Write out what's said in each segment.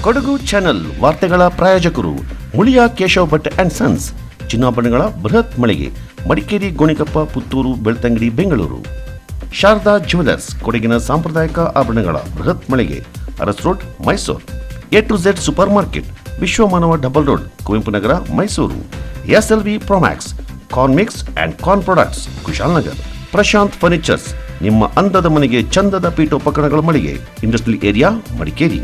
Kodagu channel ವಾರ್ತೆಗಳ ಪ್ರಾಯೋಜಕರು Muliya Keshav Bhat and sons, ಚಿನ್ನಾಭರಣಗಳ ಬೃಹತ್ ಮಳಿಗೆ, ಮಡಿಕೇರಿ, ಗೋಣಿಕೊಪ್ಪ, ಪುತ್ತೂರು, ಬೆಳ್ತಂಗಡಿ, ಬೆಂಗಳೂರು. ಶಾರದಾ ಜ್ಯುವೆಲರ್ಸ್, ಕೊಡಗಿನ ಸಾಂಪ್ರದಾಯಿಕ ಆಭರಣಗಳ ಬೃಹತ್ ಮಳಿಗೆ, Aras road, Mysuru. A to Z super market, Vishwamanava double road, Kuvempu Nagar, Mysuru. SLV Promax, corn mix and corn products, Kushalnagar. Prashanth furnitures, ನಿಮ್ಮ ಅಂದದ ಮನೆಗೆ ಚಂದದ ಪೀಠೋಪಕರಣಗಳ ಮಳಿಗೆ, industrial area, Madikeri.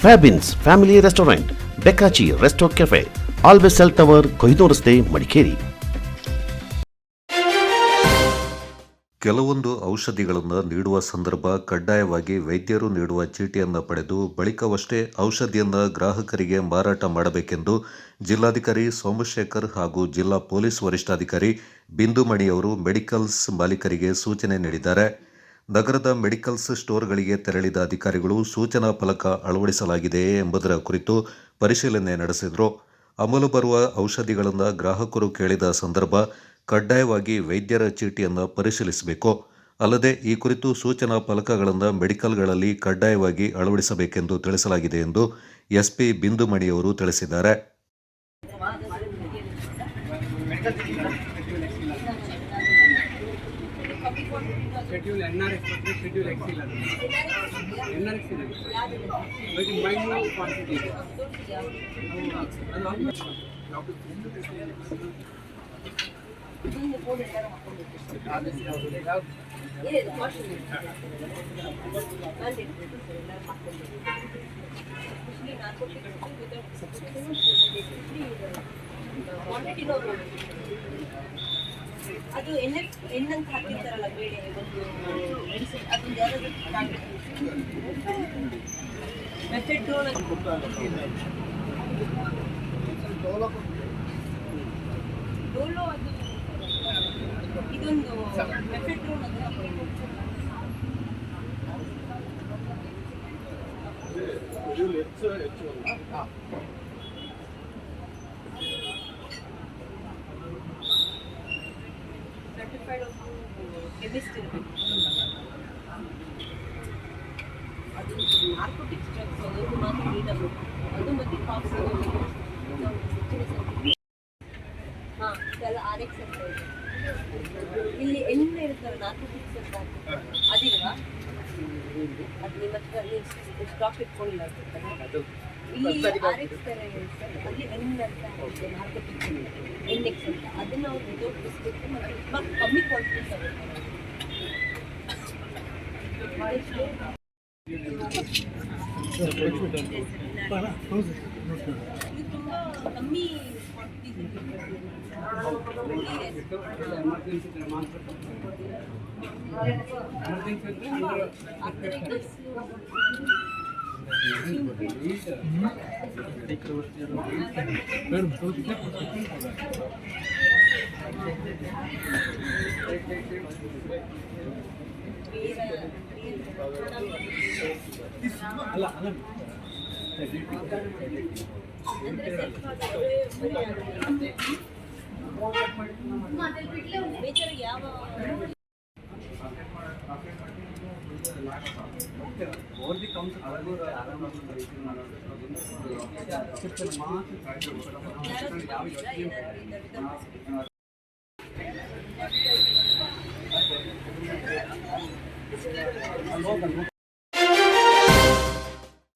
Fabins family restaurant, Bekachi resto cafe, always cell tower, ಕೊಯ್ದು ರಸ್ತೆ, ಮಡಿಕೇರಿ. ಕೆಲವೊಂದು ಔಷಧಿಗಳನ್ನು ನೀಡುವ ಸಂದರ್ಭ ಕಡ್ಡಾಯವಾಗಿ ವೈದ್ಯರು ನೀಡುವ ಚೀಟಿಯನ್ನು ಪಡೆದು ಬಳಿಕವಷ್ಟೇ ಔಷಧಿಯನ್ನು ಗ್ರಾಹಕರಿಗೆ ಮಾರಾಟ ಮಾಡಬೇಕೆಂದು ಜಿಲ್ಲಾಧಿಕಾರಿ ಸೋಮಶೇಖರ್ ಹಾಗೂ ಜಿಲ್ಲಾ ಪೊಲೀಸ್ ವರಿಷ್ಠಾಧಿಕಾರಿ ಬಿಂದುಮಣಿ ಅವರು ಮೆಡಿಕಲ್ಸ್ ಮಾಲೀಕರಿಗೆ ಸೂಚನೆ ನೀಡಿದ್ದಾರೆ. ನಗರದ ಮೆಡಿಕಲ್ಸ್ ಸ್ಟೋರ್ಗಳಿಗೆ ತೆರಳಿದ ಅಧಿಕಾರಿಗಳು ಸೂಚನಾ ಫಲಕ ಅಳವಡಿಸಲಾಗಿದೆಯೇ ಎಂಬುದರ ಕುರಿತು ಪರಿಶೀಲನೆ ನಡೆಸಿದರು. ಅಮಲು ಬರುವ ಔಷಧಿಗಳನ್ನು ಗ್ರಾಹಕರು ಕೇಳಿದ ಸಂದರ್ಭ ಕಡ್ಡಾಯವಾಗಿ ವೈದ್ಯರ ಚೀಟಿಯನ್ನು ಪರಿಶೀಲಿಸಬೇಕು. ಅಲ್ಲದೆ ಈ ಕುರಿತು ಸೂಚನಾ ಫಲಕಗಳನ್ನು ಮೆಡಿಕಲ್ಗಳಲ್ಲಿ ಕಡ್ಡಾಯವಾಗಿ ಅಳವಡಿಸಬೇಕೆಂದು ತಿಳಿಸಲಾಗಿದೆ ಎಂದು ಎಸ್ಪಿ ಬಿಂದುಮಣಿ ಅವರು ತಿಳಿಸಿದ್ದಾರೆ. ಅದು ಎಣ್ಣಂತ ಹಾಕಿರ್ತಾರಲ್ಲ ಬೇಳೆ, ಅದೊಂದು ಯಾರಾದ್ರೂ ಮೆಫೆಡ್ರೋನ್ ಡೋಲೋ, ಅದು ಇದೊಂದು ಮೆಫೆಡ್ರೋನ್ ಅದು ಸರ್ಟಿಫೈಡ್ ಕೆಮಿಸ್ಟ್ ಇರಬೇಕು. ಅದು ನಾರ್ಕೋಟಿಕ್ಸ್ ಡ್ರಗ್ಸ್, ಅದೊಂದು ಮಾತ್ರ ನೀಡಬೇಕು. ಅದು ಮತ್ತು ಕಾಫ್ ಹಾಂ, ಇದೆಲ್ಲ RX ಅಂತ ಇದೆ. ಇಲ್ಲಿ ಎಣ್ಣೆ ಇರ್ತಾರೆ, ನಾರ್ಕೋಟಿಕ್ಸ್ ಅಂತ ಅದಿಲ್ವಾ? ಅದು ನಿಮ್ಮ ಹತ್ರ ನೀವು ಸ್ಟಾಕ್ ಇಟ್ಕೊಂಡಿಲ್ಲ ಅನ್ಸುತ್ತಲ್ಲ. ಇಲ್ಲಿ RX ಥರ ಇರುತ್ತೆ, ಅಲ್ಲಿ ಎಣ್ಣೆ ಅಂತ ನಾರ್ಕೋಟಿಕ್ಸ್ NX ಅಂತ, ಅದನ್ನು ಅವ್ರು ವಿತೌಟ್ ಬಿಸ್ಬಿಟ್ಟು ಮತ್ತು ಕಮ್ಮಿ ಕ್ವಾಂಟಿಟಿ ತಗೊಳ್ತಾರೆ. ಇದು ತುಂಬ ಕಮ್ಮಿ ಯಾವ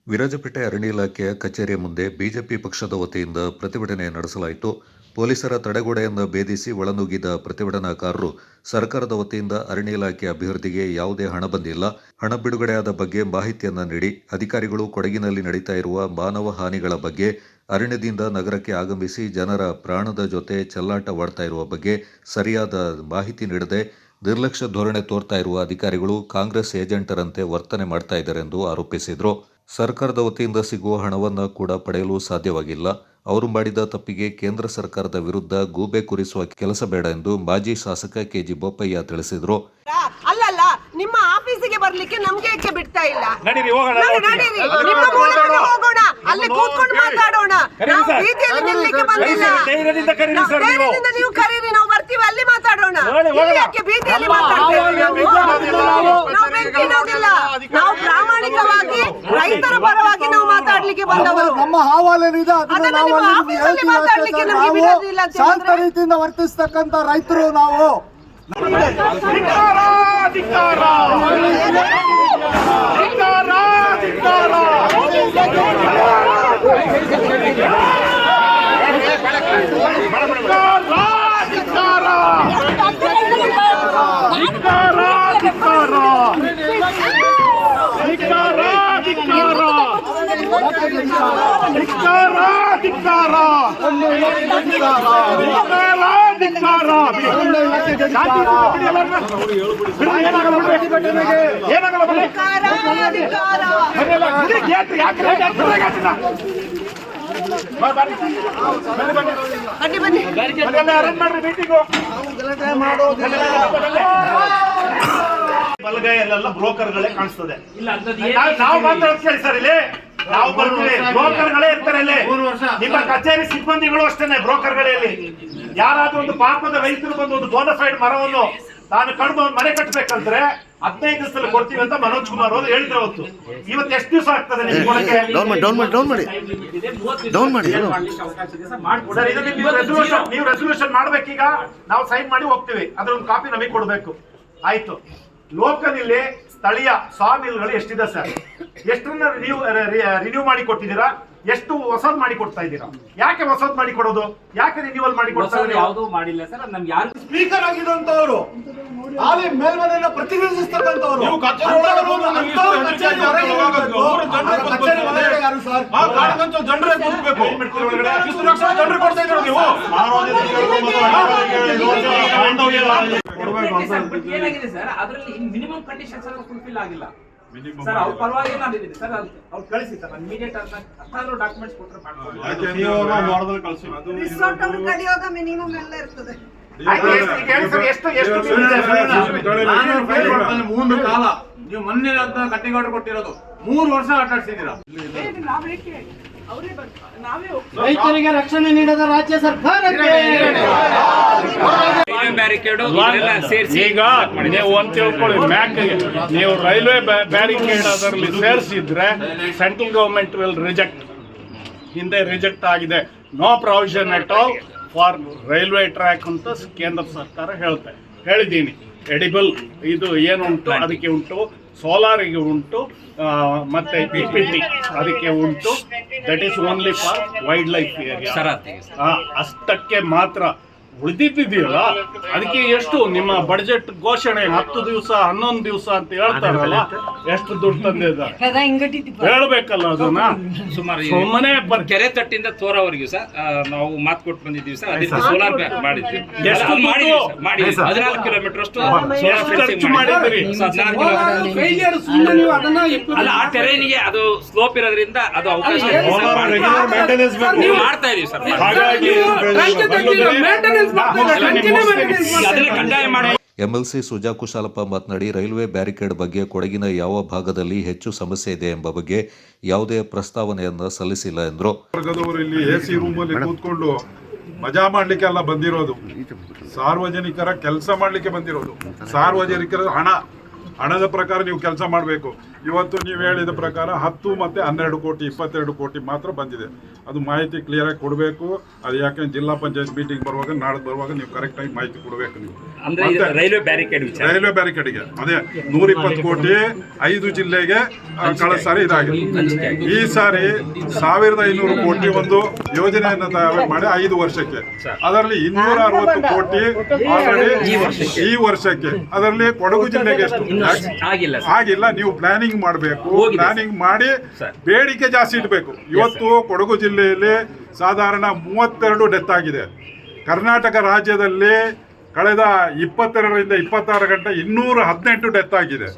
ವಿರಾಜಪೇಟೆ ಅರಣ್ಯ ಇಲಾಖೆಯ ಕಚೇರಿಯ ಮುಂದೆ ಬಿಜೆಪಿ ಪಕ್ಷದ ವತಿಯಿಂದ ಪ್ರತಿಭಟನೆ ನಡೆಸಲಾಯಿತು. ಪೊಲೀಸರ ತಡೆಗೋಡೆಯನ್ನು ಭೇದಿಸಿ ಒಳನುಗ್ಗಿದ ಪ್ರತಿಭಟನಾಕಾರರು ಸರ್ಕಾರದ ವತಿಯಿಂದ ಅರಣ್ಯ ಇಲಾಖೆ ಅಭಿವೃದ್ಧಿಗೆ ಯಾವುದೇ ಹಣ ಬಂದಿಲ್ಲ, ಹಣ ಬಿಡುಗಡೆಯಾದ ಬಗ್ಗೆ ಮಾಹಿತಿಯನ್ನು ನೀಡಿ, ಅಧಿಕಾರಿಗಳು ಕೊಡಗಿನಲ್ಲಿ ನಡೀತಾ ಇರುವ ಮಾನವ ಹಾನಿಗಳ ಬಗ್ಗೆ ಅರಣ್ಯದಿಂದ ನಗರಕ್ಕೆ ಆಗಮಿಸಿ ಜನರ ಪ್ರಾಣದ ಜೊತೆ ಚೆಲ್ಲಾಟವಾಡ್ತಾ ಇರುವ ಬಗ್ಗೆ ಸರಿಯಾದ ಮಾಹಿತಿ ನೀಡದೆ ನಿರ್ಲಕ್ಷ್ಯ ಧೋರಣೆ ತೋರ್ತಾ ಇರುವ ಅಧಿಕಾರಿಗಳು ಕಾಂಗ್ರೆಸ್ ಏಜೆಂಟರಂತೆ ವರ್ತನೆ ಮಾಡ್ತಾ ಇದ್ದಾರೆ ಎಂದು ಆರೋಪಿಸಿದರು. ಸರ್ಕಾರದ ವತಿಯಿಂದ ಸಿಗುವ ಹಣವನ್ನು ಕೂಡ ಪಡೆಯಲು ಸಾಧ್ಯವಾಗಿಲ್ಲ. ಅವರು ಮಾಡಿದ ತಪ್ಪಿಗೆ ಕೇಂದ್ರ ಸರ್ಕಾರದ ವಿರುದ್ಧ ಗೂಬೆ ಕೂರಿಸುವ ಕೆಲಸ ಬೇಡ ಎಂದು ಮಾಜಿ ಶಾಸಕ KG ಬೋಪಯ್ಯ ತಿಳಿಸಿದರು. ಅಲ್ಲಲ್ಲ, ನಿಮ್ಮ ಆಫೀಸಿಗೆ ಬರ್ಲಿಕ್ಕೆ ನಮ್ಗೆ ಏಕೆ ಬಿಡ್ತಾ ಇಲ್ಲ? ನಡೀರಿ ಹೋಗೋಣ, ಹೋಗೋಣ, ಅಲ್ಲಿ ಕೂತ್ಕೊಂಡು ಮಾತಾಡೋಣ. ನಾವು ಬೀದಿಯಲ್ಲಿ ನಿಲ್ಲಿಕ್ಕೆ ಬಂದಿಲ್ಲ. ಧೈರ್ಯದಿಂದ ಕರೀರಿ ಸರ್, ನೀವು ಕರೀರಿ, ನಾವು ಬರ್ತೀವಿ ಅಲ್ಲಿ ಮಾತಾಡೋಣ. ಇಲ್ಲಿ ಯಾಕೆ ಬೀದಿಯಲ್ಲಿ ಮಾತಾಡ್ತೇವೆ ನಾವು ಬೆಂಕಿನೋದಿಲ್ಲ. ನಾವು ಪ್ರಾಮಾಣಿಕವಾಗಿ ರೈತರ ಪರವಾಗಿ ನಾವು ಮಾತಾಡ್ಲಿಕ್ಕೆ ಬಂದವರು. ನಮ್ಮ ಅಹವಾಲೇನಿದೆ ಅದನ್ನ ನಾವು ಆಫೀಸಲ್ಲಿ ಮಾತಾಡ್ಲಿಕ್ಕೆ ನಮಗೆ ಬಿಡೋದಿಲ್ಲ ಅಂತ ಶಾಂತ ರೀತಿಯಿಂದ ವರ್ತಿಸ್ತಕ್ಕಂಥ ರೈತರು ನಾವು. ಬಲಗೈಯಲ್ಲೆಲ್ಲ ಬ್ರೋಕರ್ಗಳೇ ಕಾಣಿಸ್ತದೆ. ನಾವು ಮಾತಾಡೋದು ಕೇಳಿ ಸರ್, ಇಲ್ಲಿ ನಾವು ಬರ್ತೀವಿ, ಬ್ರೋಕರ್ಗಳೇ ಇರ್ತಾರೆ ಇಲ್ಲಿ. ನಿಮ್ಮ ಕಚೇರಿ ಸಿಬ್ಬಂದಿಗಳು ಅಷ್ಟೇನೆ ಬ್ರೋಕರ್ಗಳಲ್ಲಿ. ಯಾರಾದ್ರೂ ಒಂದು ಪಾಪದ ರೈತರು ಬಂದು ಒಂದು ಬೋನಫೈಡ್ ಮರವನ್ನು ತಾನು ಕಡಿದು ಒಂದು ಮನೆ ಕಟ್ಟಬೇಕಂದ್ರೆ 15 ದಿವಸದಲ್ಲಿ ಕೊಡ್ತೀವಿ ಅಂತ ಮನೋಜ್ ಕುಮಾರ್ ಅವರು ಹೇಳಿದ್ರು. ಅವತ್ತು ಇವತ್ತು ಎಷ್ಟು ದಿವಸ ಆಗ್ತದೆ ನಿಮ್ಗೆ ಕೊಡಕ್ಕೆ? ಸರ್, ಇದನ್ನ ನೀವು ರೆಸಲ್ಯೂಷನ್ ಮಾಡ್ಬೇಕೀಗ. ನಾವು ಸೈನ್ ಮಾಡಿ ಹೋಗ್ತೀವಿ, ಅದ್ರ ಒಂದು ಕಾಪಿ ನಮಗೆ ಕೊಡ್ಬೇಕು. ಆಯ್ತು. ಲೋಕಲ್ ಇಲ್ಲಿ ಸ್ಥಳೀಯ ಸಾಮಿಲ್ಗಳು ಎಷ್ಟಿದೆ ಸರ್? ಎಷ್ಟನ್ನ ರಿನ್ಯೂ ಮಾಡಿ ಕೊಟ್ಟಿದ್ದೀರಾ? ಎಷ್ಟು ಹೊಸದ್ ಮಾಡಿ ಕೊಡ್ತಾ ಇದ್ದೀರಾ? ಯಾಕೆ ಹೊಸದ್ ಮಾಡಿ ಕೊಡೋದು? ಯಾಕೆ ರಿನ್ಯೂವಲ್ ಮಾಡಿ ಕೊಡ್ತಾ ಇದ್ದೀರಾ? ಯಾವುದು ಮಾಡಿಲ್ಲ ಸರ್. ನಮ್ಗೆ ಯಾರು ಸ್ಪೀಕರ್ ಆಗಿರುವಂತವರು, ಅಲ್ಲಿ ಮೇಲ್ಮನೆಯನ್ನ ಪ್ರತಿನಿಧಿಸ್ತಕ್ಕಂಥವ್ರು ಏನಾಗಿದೆ ಸರ್, ಅದರಲ್ಲಿ ಮಿನಿಮಮ್ ಕಂಡೀಷನ್ಸ್ ಎಲ್ಲ ಫುಲ್ಫಿಲ್ ಆಗಿಲ್ಲ ಸರ್. ಅವ್ರ ಪರವಾಗಿ ನಾನಿದ್ದೀನಿ ಸರ್. ಅವ್ರು ಕಳಿಸಿ ಸರ್, ನಾನು ಇಮಿಡಿಯೇಟ್ ಡಾಕ್ಯುಮೆಂಟ್ಸ್ ಕೊಟ್ಟರೆ ಕಡಿಯೋಗ ಮಿನಿಮಮ್ ಎಲ್ಲ ಇರ್ತದೆ. ಮೂರು ಕಾಲ ನೀವು ಮೊನ್ನೆ ಕಟ್ಟಿಗಾಡು ಕೊಟ್ಟಿರೋದು 3 ವರ್ಷ ಆಟಾಡ್ಸಿದ್ದೀರಾ. ರೈತರಿಗೆ ರಕ್ಷಣೆ ನೀಡದ ರಾಜ್ಯ ಸರ್ಕಾರಕ್ಕೆ ಈಗ ನೀವು ಒಂದು ತಿಳ್ಕೊಳ್ಳಿ, ನೀವು ರೈಲ್ವೆ ಬ್ಯಾರಿಕೇಡ್ ಅದರಲ್ಲಿ ಸೇರಿಸಿದ್ರೆ ಸೆಂಟ್ರಲ್ ಗವರ್ಮೆಂಟ್ ವಿಲ್ ರಿಜೆಕ್ಟ್. ಹಿಂದೆ ರಿಜೆಕ್ಟ್ ಆಗಿದೆ. No provision at all for railway track ಅಂತ ಕೇಂದ್ರ ಸರ್ಕಾರ ಹೇಳಿದ್ದೀನಿ. ಎಡಿಬಲ್ ಇದು ಏನುಂಟು ಅದಕ್ಕೆ ಉಂಟು, ಸೋಲಾರಿಗೆ ಉಂಟು, ಮತ್ತೆ PPT ಅದಕ್ಕೆ ಉಂಟು. That is only for wild life area. ಅಷ್ಟಕ್ಕೆ ಮಾತ್ರ. ಉಳಿದಿದ್ದೀಯಲ್ಲ, ಅದಕ್ಕೆ ಎಷ್ಟು ನಿಮ್ಮ ಬಡ್ಜೆಟ್ ಘೋಷಣೆ 10 ದಿವಸ 11 ದಿವಸ ಅಂತ ಹೇಳ್ತಾರಲ್ಲ, ಎಷ್ಟು ದುಡ್ಡು ತಂದಿದ್ದಾರೆ ಹೇಳ್ಬೇಕಲ್ಲ. ಅದನ್ನ ಸುಮ್ಮನೆ ಕೆರೆ ತಟ್ಟಿಂದ ತೋರವರೆಗೂ ಸರ್ ನಾವು ಮಾತು ಕೊಟ್ಟು ಬಂದಿದ್ದೀವಿ ಸರ್. ಅದಕ್ಕೆ ಸೋಲಾರ್ ಮಾಡಿದ್ವಿ. ಎಷ್ಟು ಮಾಡಿ 14 ಕಿಲೋಮೀಟರ್ ಅಷ್ಟು ಖರ್ಚು ಮಾಡಿದ್ರಿ. ಅಲ್ಲ, ಆ ಟೆರೈನ್ಗೆ ಅದು ಸ್ಲೋಪ್ ಇರೋದ್ರಿಂದ ಅದು ಅವಕಾಶ ಮಾಡ್ತಾ ಇದೀವಿ ಸರ್. ಹಾಗಾಗಿ ಎಂಎಲ್ಸಿ ಸುಜಾ ಕುಶಾಲಪ್ಪ ಮಾತನಾಡಿ, ರೈಲ್ವೆ ಬ್ಯಾರಿಕೇಡ್ ಬಗ್ಗೆ ಕೊಡಗಿನ ಯಾವ ಭಾಗದಲ್ಲಿ ಹೆಚ್ಚು ಸಮಸ್ಯೆ ಇದೆ ಎಂಬ ಬಗ್ಗೆ ಯಾವುದೇ ಪ್ರಸ್ತಾವನೆಯನ್ನ ಸಲ್ಲಿಸಿಲ್ಲ ಎಂದರು. ವರ್ಗದವರು ಇಲ್ಲಿ AC ರೂಮಲ್ಲಿ ಕೂತ್ಕೊಂಡು ಮಜಾ ಮಾಡ್ಲಿಕ್ಕೆ ಅಲ್ಲ ಬಂದಿರೋದು, ಸಾರ್ವಜನಿಕರ ಕೆಲಸ ಮಾಡ್ಲಿಕ್ಕೆ ಬಂದಿರೋದು. ಸಾರ್ವಜನಿಕರ ಹಣದ ಪ್ರಕಾರ ನೀವು ಕೆಲಸ ಮಾಡಬೇಕು. ಇವತ್ತು ನೀವು ಹೇಳಿದ ಪ್ರಕಾರ 10 ಮತ್ತು 12 ಕೋಟಿ 22 ಕೋಟಿ ಮಾತ್ರ ಬಂದಿದೆ. ಅದು ಮಾಹಿತಿ ಕ್ಲಿಯರ್ ಆಗಿ ಕೊಡಬೇಕು. ಅದು ಯಾಕೆ ಜಿಲ್ಲಾ ಪಂಚಾಯತ್ ಮೀಟಿಂಗ್ ಬರುವಾಗ ನಾಳೆ ಬರುವಾಗ ನೀವು ಕರೆಕ್ಟ್ ಆಗಿ ಮಾಹಿತಿ ಕೊಡಬೇಕು. ನೀವು ರೈಲ್ವೆ ಬ್ಯಾರಿಕೇಡ್ಗೆ ಅದೇ 120 ಕೋಟಿ 5 ಜಿಲ್ಲೆಗೆ ಕಳೆದ ಸಾರಿ ಇದಾಗಿದೆ. ಈ ಸಾರಿ 1500 ಕೋಟಿ ಒಂದು ಯೋಜನೆಯನ್ನು ತಯಾರು ಮಾಡಿ 5 ವರ್ಷಕ್ಕೆ, ಅದರಲ್ಲಿ 260 ಕೋಟಿ ಆಲ್ರೆಡಿ ಈ ವರ್ಷಕ್ಕೆ. ಅದರಲ್ಲಿ ಕೊಡಗು ಜಿಲ್ಲೆಗೆ ಎಷ್ಟು ಆಗಿಲ್ಲ. ನೀವು ಪ್ಲಾನಿಂಗ್ ಮಾಡಬೇಕು. ಪ್ಲಾನಿಂಗ್ ಮಾಡಿ ಬೇಡಿಕೆ ಜಾಸ್ತಿ ಇಡಬೇಕು. ಇವತ್ತು ಕೊಡಗು ಜಿಲ್ಲೆಯಲ್ಲಿ ಸಾಧಾರಣ 32 ಡೆತ್ ಆಗಿದೆ. ಕರ್ನಾಟಕ ರಾಜ್ಯದಲ್ಲಿ ಕಳೆದ 22ರಿಂದ 26 ಗಂಟೆ 218 ಡೆತ್ ಆಗಿದೆ.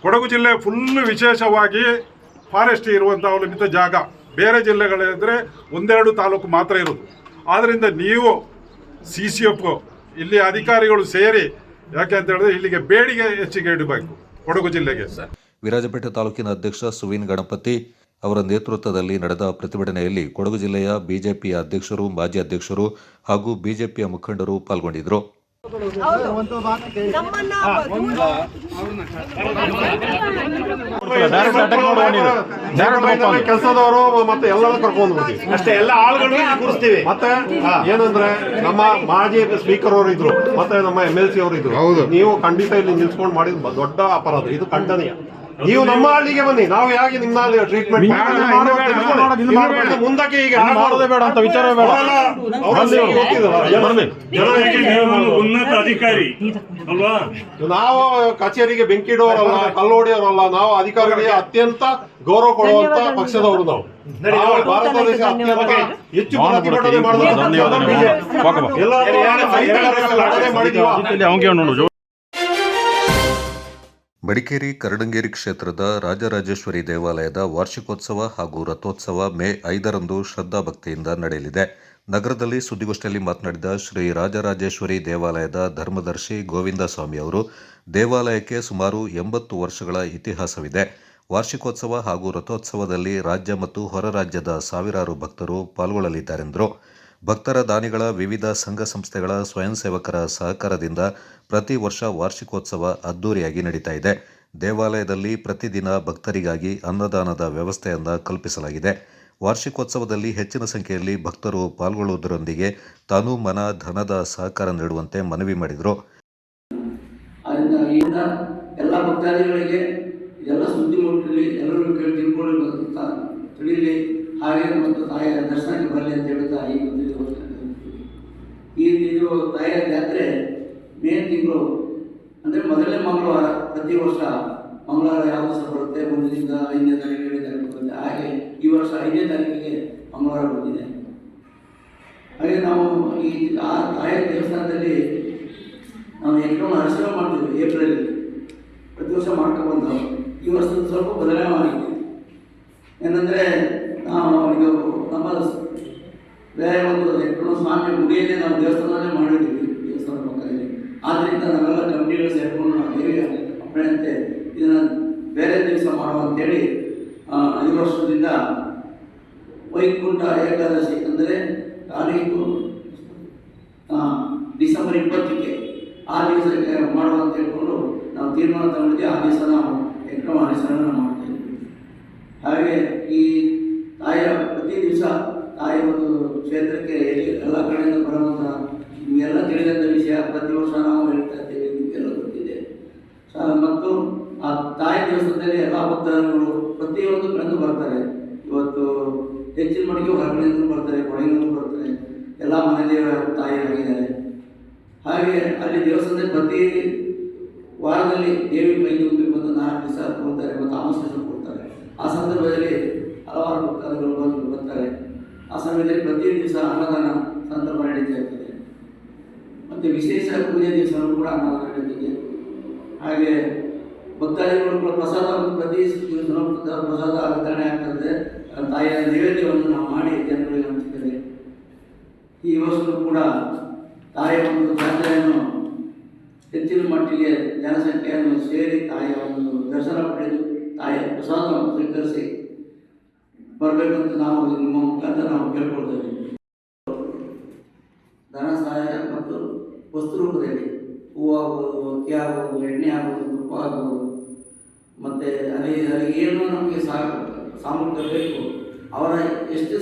ಕೊಡಗು ಜಿಲ್ಲೆ ಫುಲ್ ವಿಶೇಷವಾಗಿ ಫಾರೆಸ್ಟ್ ಇರುವಂಥ ಅವಲಂಬಿತ ಜಾಗ. ಬೇರೆ ಜಿಲ್ಲೆಗಳಿದ್ರೆ 1-2 ತಾಲೂಕು ಮಾತ್ರ ಇರೋದು. ಆದ್ದರಿಂದ ನೀವು CCF ಇಲ್ಲಿ ಅಧಿಕಾರಿಗಳು ಸೇರಿ, ಯಾಕೆ ಅಂತ ಹೇಳಿದ್ರೆ ಇಲ್ಲಿಗೆ ಬೇಡಿಕೆ ಹೆಚ್ಚಿಗೆ ಇಡಬೇಕು ಕೊಡಗು ಜಿಲ್ಲೆಗೆ. ವಿರಾಜಪೇಟೆ ತಾಲೂಕಿನ ಅಧ್ಯಕ್ಷ ಸುವೀನ್ ಗಣಪತಿ ಅವರ ನೇತೃತ್ವದಲ್ಲಿ ನಡೆದ ಪ್ರತಿಭಟನೆಯಲ್ಲಿ ಕೊಡಗು ಜಿಲ್ಲೆಯ ಬಿಜೆಪಿಯ ಅಧ್ಯಕ್ಷರು, ಮಾಜಿ ಅಧ್ಯಕ್ಷರು ಹಾಗೂ ಬಿಜೆಪಿಯ ಮುಖಂಡರು ಪಾಲ್ಗೊಂಡಿದ್ದರು. ನಮ್ಮನ್ನ ಕೆಲಸದವರು ಮತ್ತೆ ಎಲ್ಲರೂ ಕರ್ಕೊಂಡು ಬರ್ತೀವಿ ಅಷ್ಟೇ, ಎಲ್ಲ ಆಳುಗಳು ಕೂರಿಸ್ತೀವಿ. ಮತ್ತೆ ಏನಂದ್ರೆ ನಮ್ಮ ಮಾಜಿ ಸ್ಪೀಕರ್ ಅವರು ಇದ್ರು, ಮತ್ತೆ ನಮ್ಮ MLC ಅವರು ಇದ್ರು. ನೀವು ಖಂಡಿತ ಇಲ್ಲಿ ನಿಲ್ಸ್ಕೊಂಡು ಮಾಡಿದ ದೊಡ್ಡ ಅಪರಾಧ, ಇದು ಖಂಡನೀಯ. ನೀವು ನಮ್ಮ ಹಳ್ಳಿಗೆ ಬನ್ನಿ, ನಾವು ಹೇಗೆ ನಿಮ್ಮ ಟ್ರೀಟ್ಮೆಂಟ್ ಮುಂದಕ್ಕೆ ಈಗ ಮಾಡೋದೇ ಬೇಡ ಅಂತ ವಿಚಾರ ಬೇಡ. ಉನ್ನತ ಅಧಿಕಾರಿ ಅಲ್ವಾ ನಾವು ಕಚೇರಿಗೆ ಬೆಂಕಿ ಇಡೋರಲ್ಲ, ಕಲ್ಲೋಡಿಯವರಲ್ಲ, ನಾವು ಅಧಿಕಾರಿಗಳಿಗೆ ಅತ್ಯಂತ ಗೌರವ ಕೊಡುವಂತ ಪಕ್ಷದವರು. ನಾವು ಭಾರತ ದೇಶ ಅತ್ಯಂತ ಹೆಚ್ಚು ಪ್ರತಿಭಟನೆ ಮಾಡಿದ್ದೀವಿ. ಮಡಿಕೇರಿ ಕರಡಂಗೇರಿ ಕ್ಷೇತ್ರದ ರಾಜರಾಜೇಶ್ವರಿ ದೇವಾಲಯದ ವಾರ್ಷಿಕೋತ್ಸವ ಹಾಗೂ ರಥೋತ್ಸವ ಮೇ 5ರಂದು ಶ್ರದ್ಧಾಭಕ್ತಿಯಿಂದ ನಡೆಯಲಿದೆ. ನಗರದಲ್ಲಿ ಸುದ್ದಿಗೋಷ್ಠಿಯಲ್ಲಿ ಮಾತನಾಡಿದ ಶ್ರೀ ರಾಜರಾಜೇಶ್ವರಿ ದೇವಾಲಯದ ಧರ್ಮದರ್ಶಿ ಗೋವಿಂದ ಸ್ವಾಮಿ ಅವರು, ದೇವಾಲಯಕ್ಕೆ ಸುಮಾರು 80 ವರ್ಷಗಳ ಇತಿಹಾಸವಿದೆ. ವಾರ್ಷಿಕೋತ್ಸವ ಹಾಗೂ ರಥೋತ್ಸವದಲ್ಲಿ ರಾಜ್ಯ ಮತ್ತು ಹೊರ ರಾಜ್ಯದ ಸಾವಿರಾರು ಭಕ್ತರು ಪಾಲ್ಗೊಳ್ಳಲಿದ್ದಾರೆಂದರು. ಭಕ್ತರ ದಾನಿಗಳ ವಿವಿಧ ಸಂಘ ಸಂಸ್ಥೆಗಳ ಸ್ವಯಂ ಸೇವಕರ ಸಹಕಾರದಿಂದ ಪ್ರತಿ ವರ್ಷ ವಾರ್ಷಿಕೋತ್ಸವ ಅದ್ದೂರಿಯಾಗಿ ನಡೀತಾ ಇದೆ. ದೇವಾಲಯದಲ್ಲಿ ಪ್ರತಿದಿನ ಭಕ್ತರಿಗಾಗಿ ಅನ್ನದಾನದ ವ್ಯವಸ್ಥೆಯನ್ನು ಕಲ್ಪಿಸಲಾಗಿದೆ. ವಾರ್ಷಿಕೋತ್ಸವದಲ್ಲಿ ಹೆಚ್ಚಿನ ಸಂಖ್ಯೆಯಲ್ಲಿ ಭಕ್ತರು ಪಾಲ್ಗೊಳ್ಳುವುದರೊಂದಿಗೆ ತಾನು ಮನ ಧನದ ಸಹಕಾರ ನೀಡುವಂತೆ ಮನವಿ ಮಾಡಿದರು. ಎಲ್ಲ ಭಕ್ತಾದಿಗಳಿಗೆ ಎಲ್ಲ ಸುದ್ದಿ ಮುಟ್ಟಲಿ, ಎಲ್ಲರೂ ತಿಳ್ಕೊಳ್ಳಿ, ತಿಳಿಯಲಿ, ಹಾಗೆ ಮತ್ತು ತಾಯಿಯ ದರ್ಶನಕ್ಕೆ ಬರಲಿ ಅಂತ ಹೇಳ್ತಾ ಇದು ತಾಯಿಯ ಜಾತ್ರೆ ಮೇ ತಿಂಗಳು ಅಂದರೆ ಮೊದಲನೇ ಮಂಗಳವಾರ, ಪ್ರತಿ ವರ್ಷ ಮಂಗಳವಾರ ಯಾವ ದಿವಸ ಬರುತ್ತೆ, 1ರಿಂದ 5ನೇ ತಾರೀಕು 7ನೇ ತಾರೀಕು ಬರುತ್ತೆ. ಹಾಗೆ ಈ ವರ್ಷ 5ನೇ ತಾರೀಕಿಗೆ ಮಂಗಳವಾರ ಬಂದಿದೆ. ಹಾಗೆ ನಾವು ಆ ತಾಯಿಯ ದೇವಸ್ಥಾನದಲ್ಲಿ ನಾವು ಯಜ್ಞವನ್ನು ಅರ್ಚನೆ ಮಾಡ್ತೀವಿ. ಏಪ್ರಿಲ್ ಪ್ರತಿ ವರ್ಷ ಮಾಡ್ಕೊಂಡು ಈ ವರ್ಷ ಸ್ವಲ್ಪ ಬದಲಾವಣೆ ಆಗಿದೆ. ಏನಂದರೆ ನಾವು ಇದು ನಮ್ಮ ಬೇರೆ ಒಂದು ಯಜ್ಞ ಸ್ವಾಮಿ ಗುಡಿಯಲ್ಲೇ ನಾವು ದೇವಸ್ಥಾನದಲ್ಲೇ ಮಾಡಿದ್ದೀವಿ, ದೇವಸ್ಥಾನ ಪಕ್ಕದಲ್ಲಿ. ಆದ್ದರಿಂದ ನಾವೆಲ್ಲ ಕಮಿಟಿಗಳು ಸೇರ್ಕೊಂಡು ನಾವು ದೇವಿಯ ಅಪ್ಪಣೆಯಂತೆ ಇದನ್ನು ಬೇರೆ ದಿವಸ ಮಾಡುವ ಅಂತೇಳಿ 5 ವರ್ಷದಿಂದ ವೈಕುಂಠ ಏಕಾದಶಿ ಅಂದರೆ ತಾರೀಕು ಡಿಸೆಂಬರ್ 20ಕ್ಕೆ ಆ ದಿವಸಕ್ಕೆ ಮಾಡುವ ಅಂತ ಹೇಳ್ಕೊಂಡು ನಾವು ತೀರ್ಮಾನ ತಗೊಂಡಿದ್ದೆ. ಆ ದಿವಸ ನಾವು ಯಜ್ಞ ಅನುಸರಣೆ ಮಾಡ್ತಾಯಿದ್ವಿ. ಹಾಗೆ ಈ ತಾಯಿಯ ಪ್ರತಿ ದಿವಸ ತಾಯಿ ಒಂದು ಕ್ಷೇತ್ರಕ್ಕೆ ಎಲ್ಲ ಕಡೆಯಿಂದ ಬರುವಂಥ ನಿಮಗೆಲ್ಲ ತಿಳಿದಂಥ ವಿಷಯ ಪ್ರತಿ ವರ್ಷ ನಾವು ಹೇಳ್ತಾ ಇದ್ದೇವೆ, ನಿಮಗೆಲ್ಲ ಗೊತ್ತಿದೆ. ಮತ್ತು ಆ ತಾಯಿ ದೇವಸ್ಥಾನದಲ್ಲಿ ಎಲ್ಲ ಭಕ್ತಾದಿಗಳು ಪ್ರತಿಯೊಂದು ಕಡೆಯಿಂದ ಬರ್ತಾರೆ. ಇವತ್ತು ಹೆಚ್ಚಿನ ಮಟ್ಟಿಗೆ ಹೊರಗಡೆಯಿಂದ ಬರ್ತಾರೆ, ಕೊಡಗಿನಿಂದ ಬರ್ತಾರೆ, ಎಲ್ಲ ಮನೆ ದೇವರ ತಾಯಿ ಆಗಿದ್ದಾರೆ. ಹಾಗೆ ಅಲ್ಲಿ ದೇವಸ್ಥಾನದಲ್ಲಿ ಪ್ರತಿ ವಾರದಲ್ಲಿ ದೇವಿ ಮೈದುಂಬಿ ಬಂದು 4 ದಿವಸ ಕೊಡ್ತಾರೆ ಮತ್ತು ಅಮಾವಾಸ್ಯೆ ಕೊಡ್ತಾರೆ. ಆ ಸಂದರ್ಭದಲ್ಲಿ ಹಲವಾರು ಭಕ್ತಾದಿಗಳು ಬರ್ತಾರೆ. ಆ ಸಮಯದಲ್ಲಿ ಪ್ರತಿ ದಿವಸ ಅನ್ನದಾನ ಸಂದರ್ಭ ನಡೀತಾ ಇರ್ತದೆ. ಮತ್ತು ವಿಶೇಷ ಪೂಜೆ ದಿವಸವೂ ಕೂಡ ಅನ್ನದಾನ ನಡೀತದೆ. ಹಾಗೆ ಭಕ್ತಾದಿಗಳು ಕೂಡ ಪ್ರಸಾದ ಪ್ರತಿ ದಿವಸ ಪ್ರಸಾದ ವಿತರಣೆ ಆಗ್ತದೆ. ತಾಯಿಯ ನೈವೇದ್ಯವನ್ನು ನಾವು ಮಾಡಿ ಜನಗಳಿಗೆ ಹಂಚ್ತೇವೆ. ಈ ವರ್ಷವೂ ಕೂಡ ತಾಯಿಯ ಒಂದು ಜಾತ್ರೆಯನ್ನು ಹೆಚ್ಚಿನ ಮಟ್ಟಿಗೆ ಜನಸಂಖ್ಯೆಯನ್ನು ಸೇರಿ ತಾಯಿಯ ಒಂದು ದರ್ಶನ ಪಡೆದು ತಾಯಿಯ ಪ್ರಸಾದವನ್ನು ಸ್ವೀಕರಿಸಿ ಬರಬೇಕಂತ ನಾವು ನಿಮ್ಮ ಮುಖಾಂತರ ನಾವು ಕೇಳ್ಕೊಳ್ತೇವೆ. ಧನ ಸಹಾಯ ಮತ್ತು ವಸ್ತು ರೂಪದಲ್ಲಿ ಹೂವು ಆಗ್ಬೋದು, ಅಕ್ಕಿ ಆಗ್ಬೋದು, ಎಣ್ಣೆ ಆಗ್ಬೋದು, ತುಪ್ಪ ಆಗ್ಬೋದು, ಮತ್ತು ಅಲ್ಲಿ ಏನು ನಮಗೆ ಸಾಮರ್ಥ್ಯ ಬೇಕು ಅವರ ಎಷ್ಟು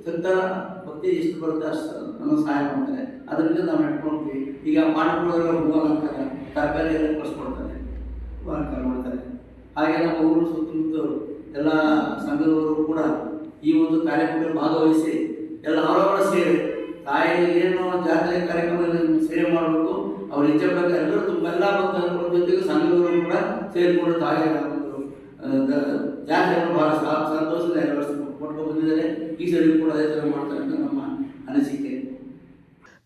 ಸತ್ತರ ಭಕ್ತಿ ಎಷ್ಟು ಬರುತ್ತೆ ಅಷ್ಟು ನಮಗೆ ಸಹಾಯ ಮಾಡ್ತಾರೆ. ಅದರಿಂದ ನಾವು ಇಟ್ಕೊಳ್ತೀವಿ. ಈಗ ಪಾಠಗಳಲ್ಲಿ ಹೂವು ಅಲಂಕಾರ, ತರಕಾರಿ ಎಲ್ಲ ಕಳಿಸ್ಕೊಡ್ತಾರೆ, ಹೂವು ಅಲಂಕಾರ ಮಾಡ್ತಾರೆ. ಹಾಗೆ ನಮ್ಮ ಊರು ಸುತ್ತಮುತ್ತ ಎಲ್ಲ ಸಂಘದವರು ಕೂಡ ಈ ಒಂದು ಕಾರ್ಯಕ್ರಮದಲ್ಲಿ ಭಾಗವಹಿಸಿ ಎಲ್ಲ ಅವರವರ ಸೇವೆ ತಾಯಿ ಏನು ಜಾತ್ರೆ ಕಾರ್ಯಕ್ರಮದಲ್ಲಿ ಸೇವೆ ಮಾಡಬೇಕು ಅವ್ರ ಇಚ್ಛೆ ಪ್ರಕಾರ ಎಲ್ಲರೂ ತುಂಬ ಎಲ್ಲ ಭಕ್ತರ ಜೊತೆಗೆ ಸಂಘದವರು ಕೂಡ ಸೇರಿಕೊಂಡು ತಾಯಿಯ ಒಂದು ಜಾತ್ರೆಯನ್ನು ಬಹಳ ಸಂತೋಷದಿಂದ ಕೊಟ್ಟು ಬಂದಿದ್ದಾರೆ. ಈ ಸರಿ ಕೂಡ ಅದೇ ಥರ ಮಾಡ್ತಾರೆ ಅಂತ ನಮ್ಮ ಅನಿಸಿಕೆ.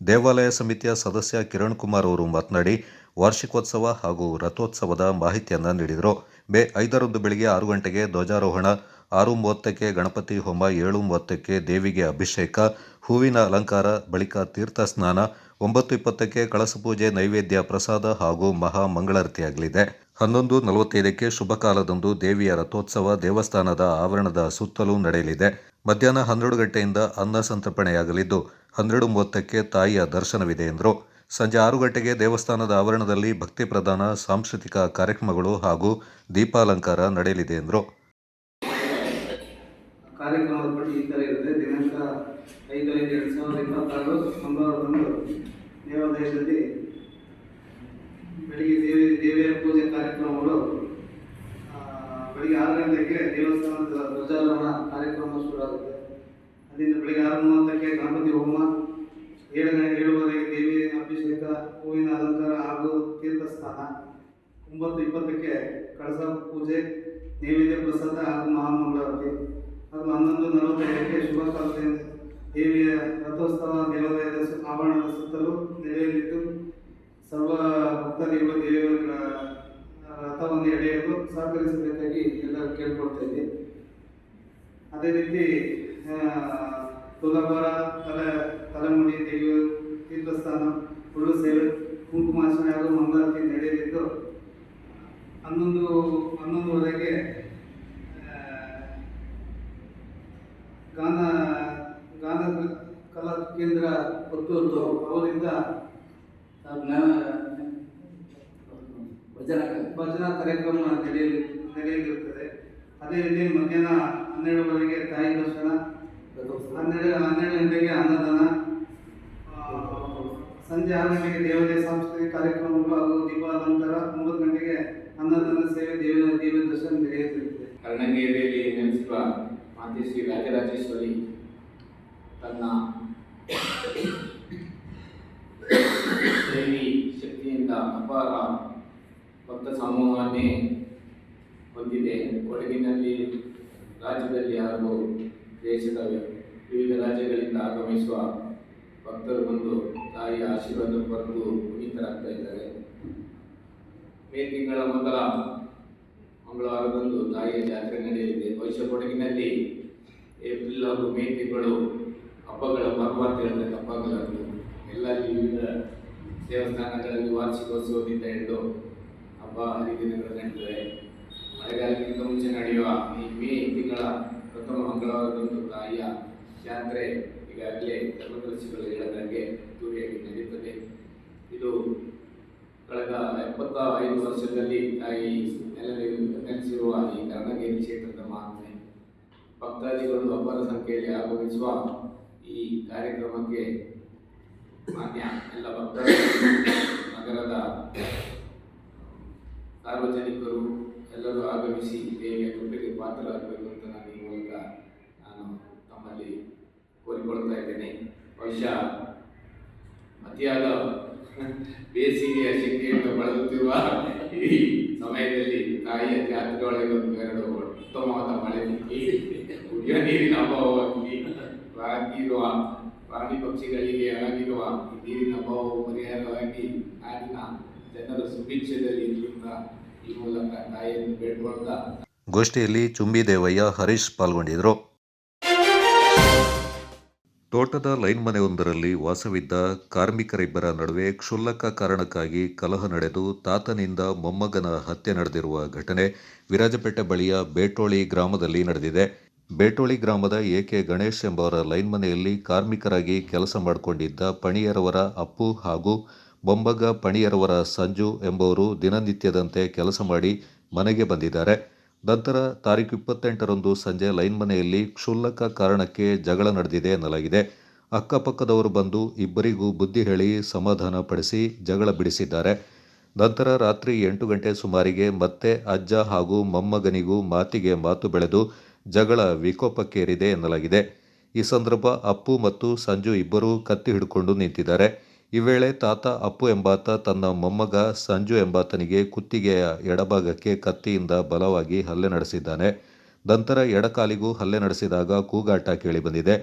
ದೇವಾಲಯ ಸಮಿತಿಯ ಸದಸ್ಯ ಕಿರಣ್ ಕುಮಾರ್ ಅವರು ಮಾತನಾಡಿ ವಾರ್ಷಿಕೋತ್ಸವ ಹಾಗೂ ರಥೋತ್ಸವದ ಮಾಹಿತಿಯನ್ನು ನೀಡಿದರು. ಮೇ 5ರಂದು ಬೆಳಗ್ಗೆ 6 ಗಂಟೆಗೆ ಧ್ವಜಾರೋಹಣ, 6:30ಕ್ಕೆ ಗಣಪತಿ ಹೋಮ, 7:30ಕ್ಕೆ ದೇವಿಗೆ ಅಭಿಷೇಕ, ಹೂವಿನ ಅಲಂಕಾರ, ಬಳಿಕ ತೀರ್ಥ ಸ್ನಾನ, 9:20ಕ್ಕೆ ಕಳಸ ಪೂಜೆ, ನೈವೇದ್ಯ, ಪ್ರಸಾದ ಹಾಗೂ ಮಹಾ ಮಂಗಳಾರತಿಯಾಗಲಿದೆ. 11:45ಕ್ಕೆ ಶುಭ ಕಾಲದಂದು ದೇವಿಯ ರಥೋತ್ಸವ ದೇವಸ್ಥಾನದ ಆವರಣದ ಸುತ್ತಲೂ ನಡೆಯಲಿದೆ. ಮಧ್ಯಾಹ್ನ 12 ಗಂಟೆಯಿಂದ ಅನ್ನ ಸಂತರ್ಪಣೆಯಾಗಲಿದ್ದು 12:30ಕ್ಕೆ ತಾಯಿಯ ದರ್ಶನವಿದೆ ಎಂದರು. ಸಂಜೆ 6 ಗಂಟೆಗೆ ದೇವಸ್ಥಾನದ ಆವರಣದಲ್ಲಿ ಭಕ್ತಿ ಪ್ರಧಾನ ಸಾಂಸ್ಕೃತಿಕ ಕಾರ್ಯಕ್ರಮಗಳು ಹಾಗೂ ದೀಪಾಲಂಕಾರ ನಡೆಯಲಿದೆ ಎಂದರು. ಕಾರ್ಯಕ್ರಮದ ಪಟ್ಟಿ ಈ ಥರ ಇರುತ್ತೆ. ದಿನಾಂಕ 5/5/2026 ಮಂಗಳವಾರದಂದು ದೇವಾಲಯದಲ್ಲಿ ಬೆಳಿಗ್ಗೆ ದೇವಿಯ ಪೂಜೆ ಕಾರ್ಯಕ್ರಮಗಳು ಬೆಳಿಗ್ಗೆ 6 ಗಂಟೆಗೆ ದೇವಸ್ಥಾನದ ಧ್ವಜಾರೋಹಣ ಕಾರ್ಯಕ್ರಮ ಶುರುವಾಗುತ್ತೆ. ಅಲ್ಲಿಂದ ಬೆಳಿಗ್ಗೆ 6:30ಕ್ಕೆ ಗಣಪತಿ ಹೋಮ, 7:07ವರೆಗೆ ದೇವಿ ಅಭಿಷೇಕ, ಹೂವಿನ ಅಲಂಕಾರ ಹಾಗೂ ತೀರ್ಥಸ್ನಾನ, 9:20ಕ್ಕೆ ಕಳಸ ಪೂಜೆ, ನೈವೇದ್ಯ ಪ್ರಸಾದ ಹಾಗೂ ಮಹಾಮಂಗಳಾರತಿ ಹಾಗೂ 11:45ಕ್ಕೆ ಶುಭ ಕಾಲದಲ್ಲಿ ದೇವಿಯ ರಥೋತ್ಸವ ದೇವಾಲಯದ ಆವರಣದ ಸುತ್ತಲೂ ನಡೆಯಲಿದ್ದು ಸರ್ವ ಭಕ್ತಾದಿಗಳು ದೇವಿಯ ರಥವನ್ನು ಎಳೆಯಲು ಸಹಕರಿಸಬೇಕಾಗಿ ಎಲ್ಲರೂ ಕೇಳ್ಕೊಳ್ತಾ ಇದ್ದೀವಿ. ಅದೇ ರೀತಿ ತುಲಾಭಾರ, ತಲೆಮುಡಿ, ದೇವಿಯ ತೀರ್ಥಸ್ಥಾನ, ಹುಳು ಸೇವೆ, ಕುಂಕುಮಾರ್ಚನೆ ಹಾಗೂ ಮಂಗಳಾರತಿ ನಡೆಯಲಿದ್ದು 11:11ವರೆಗೆ ಗಾನ ಕಲಾ ಕೇಂದ್ರ ಪುತ್ತೂರು ಅವರಿಂದ ಭಜನಾ ಕಾರ್ಯಕ್ರಮ ನಡೆಯಲಿರುತ್ತದೆ. ಅದೇ ರೀತಿ ಮಧ್ಯಾಹ್ನ 12ವರೆಗೆ ತಾಯಿ ದರ್ಶನ, 12 ಗಂಟೆಗೆ ಅನ್ನದಾನ, ಸಂಜೆ 6 ಗಂಟೆಗೆ ದೇವಾಲಯ ಸಾಂಸ್ಕೃತಿಕ ಕಾರ್ಯಕ್ರಮಗಳು ಹಾಗೂ ದೀಪಾಲಂಕಾರ, 9 ಗಂಟೆಗೆ ಅನ್ನದಾನ ಸೇವೆ, ದೇವ ದರ್ಶನ ನಡೆಯುತ್ತಿರುತ್ತದೆ. ಕರ್ಣಗಿರಿಯಲ್ಲಿ ನೆಲೆಸಿರುವ ಮಾತೆ ಶ್ರೀ ರಾಜರಾಜೇಶ್ವರಿ ತನ್ನ ದೇವಿ ಶಕ್ತಿಯಿಂದ ಅಪಾರ ಭಕ್ತ ಸಮೂಹವನ್ನೇ ಹೊಂದಿದೆ. ಕೊಡಗಿನಲ್ಲಿ ರಾಜ್ಯದಲ್ಲಿ ಹಾಗೂ ದೇಶದ ವಿವಿಧ ರಾಜ್ಯಗಳಿಂದ ಆಗಮಿಸುವ ಭಕ್ತರು ಬಂದು ತಾಯಿಯ ಆಶೀರ್ವಾದ ಪಡೆದು ಪುನೀತರಾಗ್ತಾ ಇದ್ದಾರೆ. ಮೇ ತಿಂಗಳ ಮೊದಲ ಮಂಗಳವಾರದಂದು ತಾಯಿಯ ಜಾತ್ರೆ ನಡೆಯಲಿದೆ. ಬಹುಶಃ ಕೊಡಗಿನಲ್ಲಿ ಏಪ್ರಿಲ್ ಹಾಗೂ ಮೇ ತಿಂಗಳು ಹಬ್ಬಗಳ ಪರ್ವ ಅಂತ ಹೇಳಿದ್ರೆ ಹಬ್ಬಗಳದ್ದು ಎಲ್ಲ ವಿವಿಧ ದೇವಸ್ಥಾನಗಳಲ್ಲಿ ವಾರ್ಷಿಕೋತ್ಸವದಿಂದ ಹಿಡಿದು ಹಬ್ಬ ಹರಿದಿನಗಳು ನಡೀತದೆ. ಮಳೆಗಾಲಕ್ಕಿಂತ ಮುಂಚೆ ನಡೆಯುವ ಈ ಮೇ ತಿಂಗಳ ಪ್ರಥಮ ಮಂಗಳವಾರದಂದು ತಾಯಿಯ ಜಾತ್ರೆ ಈಗಾಗಲೇ ಧರ್ಮದರ್ಶಿಗಳು ಹೇಳದಂಗೆ ಅದ್ದೂರಿಯಾಗಿ ನಡೆಯುತ್ತದೆ. ಇದು ಕಳೆದ 75 ವರ್ಷದಲ್ಲಿ ತಾಯಿ ನೆಲೆಸಿರುವ ಈ ಕರ್ಣಗಿರಿ ಕ್ಷೇತ್ರದ ಮಹಾತ್ಮೆ. ಭಕ್ತಾದಿಗಳು ಅಪಾರ ಸಂಖ್ಯೆಯಲ್ಲಿ ಆಗಮಿಸುವ ಈ ಕಾರ್ಯಕ್ರಮಕ್ಕೆ ಮಾನ್ಯ ಎಲ್ಲ ಭಕ್ತರು, ನಗರದ ಸಾರ್ವಜನಿಕರು ಎಲ್ಲರೂ ಆಗಮಿಸಿ ದೇವಿಯ ಕೃಪೆಗೆ ಪಾತ್ರರಾಗಬೇಕು ಅಂತ ನಾನು ಈ ಮೂಲಕ ತಮ್ಮಲ್ಲಿ ಕೋರಿಕೊಳ್ತಾ ಇದ್ದೇನೆ. ಬಹುಶಃ ಅತಿಯಾದ ಬೇಸಿಗೆಯ ಶೆಕೆಯಿಂದ ಬಳಲುತ್ತಿರುವ ಈ ಸಮಯದಲ್ಲಿ ತಾಯಿಯ ಜಾತ್ರೆ ಒಳಗೆ 1-2 ಉತ್ತಮವಾದ ಮಳೆ ಕುಡಿಯುವ ನೀರಿನ ಅಭಾವವಾಗಿ ಆಗಿರುವ ಪ್ರಾಣಿ ಪಕ್ಷಿಗಳಿಗೆ ಆಗಿರುವ ನೀರಿನ ಅಭಾವವು ಪರಿಹಾರವಾಗಿ ನಾಡಿನ ಜನರು ಸುಭಿಕ್ಷದಲ್ಲಿ ಇರುವುದರಿಂದ ಈ ಮೂಲಕ ತಾಯಿಯನ್ನು ಬೇಡ್ಕೊಳ್ತಾ ಗೋಷ್ಠಿಯಲ್ಲಿ ಚುಂಬಿ ದೇವಯ್ಯ, ಹರೀಶ್ ಪಾಲ್ಗೊಂಡಿದ್ದರು. ತೋಟದ ಲೈನ್ ಮನೆಯೊಂದರಲ್ಲಿ ವಾಸವಿದ್ದ ಕಾರ್ಮಿಕರಿಬ್ಬರ ನಡುವೆ ಕ್ಷುಲ್ಲಕ ಕಾರಣಕ್ಕಾಗಿ ಕಲಹ ನಡೆದು ತಾತನಿಂದ ಮೊಮ್ಮಗನ ಹತ್ಯೆ ನಡೆದಿರುವ ಘಟನೆ ವಿರಾಜಪೇಟೆ ಬಳಿಯ ಬೇಟೋಳಿ ಗ್ರಾಮದಲ್ಲಿ ನಡೆದಿದೆ. ಬೇಟೋಳಿ ಗ್ರಾಮದ ಎಕೆ ಗಣೇಶ್ ಎಂಬವರ ಲೈನ್ ಮನೆಯಲ್ಲಿ ಕಾರ್ಮಿಕರಾಗಿ ಕೆಲಸ ಮಾಡಿಕೊಂಡಿದ್ದ ಪಣಿಯರವರ ಅಪ್ಪು ಹಾಗೂ ಮೊಮ್ಮಗ ಪಣಿಯರವರ ಸಂಜು ಎಂಬುವರು ದಿನನಿತ್ಯದಂತೆ ಕೆಲಸ ಮಾಡಿ ಮನೆಗೆ ಬಂದಿದ್ದಾರೆ. ನಂತರ ತಾರೀಖು 28ರಂದು ಸಂಜೆ ಲೈನ್ ಮನೆಯಲ್ಲಿ ಕ್ಷುಲ್ಲಕ ಕಾರಣಕ್ಕೆ ಜಗಳ ನಡೆದಿದೆ ಎನ್ನಲಾಗಿದೆ. ಅಕ್ಕಪಕ್ಕದವರು ಬಂದು ಇಬ್ಬರಿಗೂ ಬುದ್ಧಿ ಹೇಳಿ ಸಮಾಧಾನ ಪಡಿಸಿ ಜಗಳ ಬಿಡಿಸಿದ್ದಾರೆ. ನಂತರ ರಾತ್ರಿ 8 ಗಂಟೆ ಸುಮಾರಿಗೆ ಮತ್ತೆ ಅಜ್ಜ ಹಾಗೂ ಮೊಮ್ಮಗನಿಗೂ ಮಾತಿಗೆ ಮಾತು ಬೆಳೆದು ಜಗಳ ವಿಕೋಪಕ್ಕೇರಿದೆ ಎನ್ನಲಾಗಿದೆ. ಈ ಸಂದರ್ಭ ಅಪ್ಪು ಮತ್ತು ಸಂಜು ಇಬ್ಬರೂ ಕತ್ತಿ ಹಿಡ್ಕೊಂಡು ನಿಂತಿದ್ದಾರೆ. ಈ ವೇಳೆ ತಾತ ಅಪ್ಪು ಎಂಬಾತ ತನ್ನ ಮೊಮ್ಮಗ ಸಂಜು ಎಂಬಾತನಿಗೆ ಕುತ್ತಿಗೆಯ ಎಡಭಾಗಕ್ಕೆ ಕತ್ತಿಯಿಂದ ಬಲವಾಗಿ ಹಲ್ಲೆ ನಡೆಸಿದ್ದಾನೆ. ನಂತರ ಎಡಕಾಲಿಗೂ ಹಲ್ಲೆ ನಡೆಸಿದಾಗ ಕೂಗಾಟ ಕೇಳಿಬಂದಿದೆ.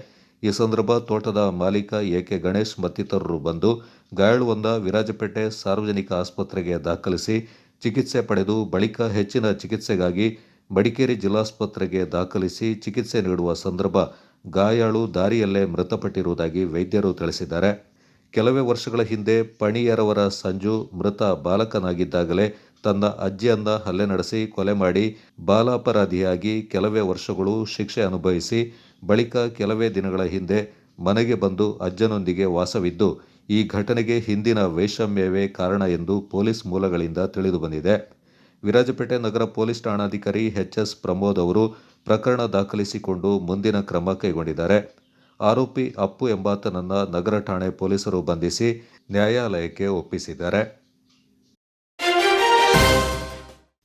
ಈ ಸಂದರ್ಭ ತೋಟದ ಮಾಲೀಕ ಎಕೆ ಗಣೇಶ್ ಮತ್ತಿತರರು ಬಂದು ಗಾಯಾಳುವೊಂದ ವಿರಾಜಪೇಟೆ ಸಾರ್ವಜನಿಕ ಆಸ್ಪತ್ರೆಗೆ ದಾಖಲಿಸಿ ಚಿಕಿತ್ಸೆ ಪಡೆದು ಬಳಿಕ ಹೆಚ್ಚಿನ ಚಿಕಿತ್ಸೆಗಾಗಿ ಮಡಿಕೇರಿ ಜಿಲ್ಲಾಸ್ಪತ್ರೆಗೆ ದಾಖಲಿಸಿ ಚಿಕಿತ್ಸೆ ನೀಡುವ ಸಂದರ್ಭ ಗಾಯಾಳು ದಾರಿಯಲ್ಲೇ ಮೃತಪಟ್ಟಿರುವುದಾಗಿ ವೈದ್ಯರು ತಿಳಿಸಿದ್ದಾರೆ. ಕೆಲವೇ ವರ್ಷಗಳ ಹಿಂದೆ ಪಣಿಯರವರ ಸಂಜು ಮೃತ ಬಾಲಕನಾಗಿದ್ದಾಗಲೇ ತನ್ನ ಅಜ್ಜಿಯನ್ನ ಹಲ್ಲೆ ನಡೆಸಿ ಕೊಲೆ ಮಾಡಿ ಬಾಲಾಪರಾಧಿಯಾಗಿ ಕೆಲವೇ ವರ್ಷಗಳು ಶಿಕ್ಷೆ ಅನುಭವಿಸಿ ಬಳಿಕ ಕೆಲವೇ ದಿನಗಳ ಹಿಂದೆ ಮನೆಗೆ ಬಂದು ಅಜ್ಜನೊಂದಿಗೆ ವಾಸವಿದ್ದು ಈ ಘಟನೆಗೆ ಹಿಂದಿನ ವೈಷಮ್ಯವೇ ಕಾರಣ ಎಂದು ಪೊಲೀಸ್ ಮೂಲಗಳಿಂದ ತಿಳಿದುಬಂದಿದೆ. ವಿರಾಜಪೇಟೆ ನಗರ ಪೊಲೀಸ್ ಠಾಣಾಧಿಕಾರಿ ಎಚ್.ಎಸ್. ಪ್ರಮೋದ್ ಅವರು ಪ್ರಕರಣ ದಾಖಲಿಸಿಕೊಂಡು ಮುಂದಿನ ಕ್ರಮ ಕೈಗೊಂಡಿದ್ದಾರೆ. ಆರೋಪಿ ಅಪ್ಪು ಎಂಬಾತನನ್ನ ನಗರ ಠಾಣೆ ಪೊಲೀಸರು ಬಂಧಿಸಿ ನ್ಯಾಯಾಲಯಕ್ಕೆ ಒಪ್ಪಿಸಿದ್ದಾರೆ.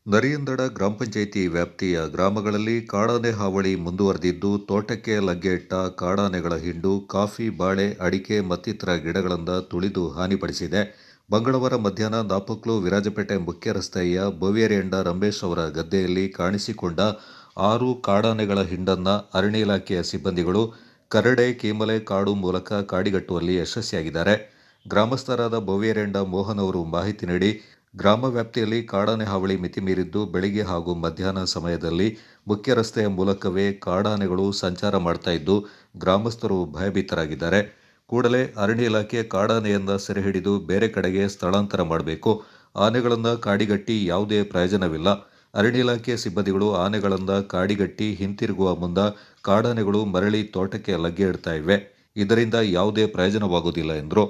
ನರಿಯಂದಡ ಗ್ರಾಮ ಪಂಚಾಯಿತಿ ವ್ಯಾಪ್ತಿಯ ಗ್ರಾಮಗಳಲ್ಲಿ ಕಾಡಾನೆ ಹಾವಳಿ ಮುಂದುವರೆದಿದ್ದು, ತೋಟಕ್ಕೆ ಲಗ್ಗೆ ಇಟ್ಟ ಕಾಡಾನೆಗಳ ಹಿಂಡು ಕಾಫಿ, ಬಾಳೆ, ಅಡಿಕೆ ಮತ್ತಿತರ ಗಿಡಗಳಿಂದ ತುಳಿದು ಹಾನಿಪಡಿಸಿದೆ. ಮಂಗಳವಾರ ಮಧ್ಯಾಹ್ನ ನಾಪಕ್ಲು ವಿರಾಜಪೇಟೆ ಮುಖ್ಯ ರಸ್ತೆಯ ಬೋವೇರಿಯಂಡ ರಮೇಶ್ ಅವರ ಗದ್ದೆಯಲ್ಲಿ ಕಾಣಿಸಿಕೊಂಡ 6 ಕಾಡಾನೆಗಳ ಹಿಂಡನ್ನು ಅರಣ್ಯ ಇಲಾಖೆಯ ಸಿಬ್ಬಂದಿಗಳು ಕರಡೆ ಕೀಮಲೆ ಕಾಡು ಮೂಲಕ ಕಾಡಿಗಟ್ಟುವಲ್ಲಿ ಯಶಸ್ವಿಯಾಗಿದ್ದಾರೆ. ಗ್ರಾಮಸ್ಥರಾದ ಬೋವೇರಿಯಂಡ ಮೋಹನ್ ಅವರು ಮಾಹಿತಿ ನೀಡಿ, ಗ್ರಾಮ ವ್ಯಾಪ್ತಿಯಲ್ಲಿ ಕಾಡಾನೆ ಹಾವಳಿ ಮಿತಿ ಮೀರಿದ್ದು, ಬೆಳಿಗ್ಗೆ ಹಾಗೂ ಮಧ್ಯಾಹ್ನ ಸಮಯದಲ್ಲಿ ಮುಖ್ಯ ರಸ್ತೆಯ ಮೂಲಕವೇ ಕಾಡಾನೆಗಳು ಸಂಚಾರ ಮಾಡ್ತಾ ಇದ್ದು, ಗ್ರಾಮಸ್ಥರು ಭಯಭೀತರಾಗಿದ್ದಾರೆ. ಕೂಡಲೇ ಅರಣ್ಯ ಇಲಾಖೆ ಕಾಡಾನೆಯನ್ನ ಸೆರೆ ಹಿಡಿದು ಬೇರೆ ಕಡೆಗೆ ಸ್ಥಳಾಂತರ ಮಾಡಬೇಕು. ಆನೆಗಳನ್ನು ಕಾಡಿಗಟ್ಟಿ ಯಾವುದೇ ಪ್ರಯೋಜನವಿಲ್ಲ. ಅರಣ್ಯ ಇಲಾಖೆ ಸಿಬ್ಬಂದಿಗಳು ಆನೆಗಳನ್ನು ಕಾಡಿಗಟ್ಟಿ ಹಿಂತಿರುಗುವ ಮುನ್ನ ಕಾಡಾನೆಗಳು ಮರಳಿ ತೋಟಕ್ಕೆ ಲಗ್ಗೆ ಇಡ್ತಾ ಇವೆ. ಇದರಿಂದ ಯಾವುದೇ ಪ್ರಯೋಜನವಾಗುವುದಿಲ್ಲ ಎಂದರು.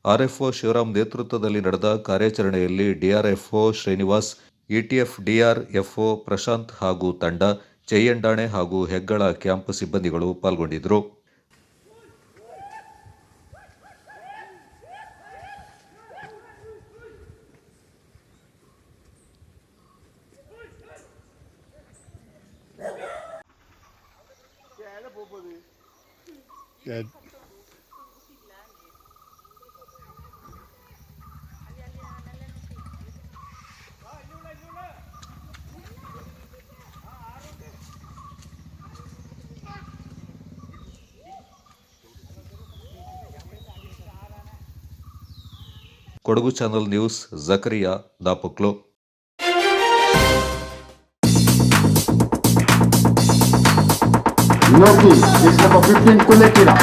ಆರ್ಎಫ್ಒ ಶಿವರಾಮ್ ನೇತೃತ್ವದಲ್ಲಿ ನಡೆದ ಕಾರ್ಯಾಚರಣೆಯಲ್ಲಿ DRFO Srinivas, ETF DRFO Prashanth ಹಾಗೂ ತಂಡ, ಚೆಯ್ಯಂಡಾಣೆ ಹಾಗೂ ಹೆಗ್ಗಳ ಕ್ಯಾಂಪ್ ಸಿಬ್ಬಂದಿಗಳು ಪಾಲ್ಗೊಂಡಿದ್ದರು. Kodagu channel news, Jakariya, Napaklu. Loki, this number 15 Kuletira.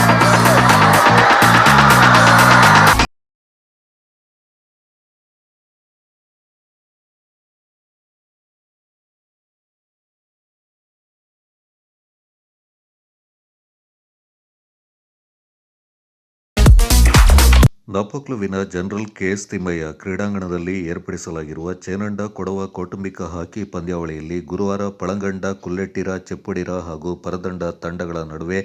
ನಾಪಕ್ಲುವಿನ ಜನರಲ್ ಕೆ.ಎಸ್. ತಿಮ್ಮಯ್ಯ ಕ್ರೀಡಾಂಗಣದಲ್ಲಿ ಏರ್ಪಡಿಸಲಾಗಿರುವ ಚೇನಂಡ ಕೊಡವ ಕೌಟುಂಬಿಕ ಹಾಕಿ ಪಂದ್ಯಾವಳಿಯಲ್ಲಿ ಗುರುವಾರ ಪಳಂಗಂಡ, ಕುಲ್ಲೆಟ್ಟಿರ, ಚೆಪ್ಪುಡಿರ ಹಾಗೂ ಪರದಂಡ ತಂಡಗಳ ನಡುವೆ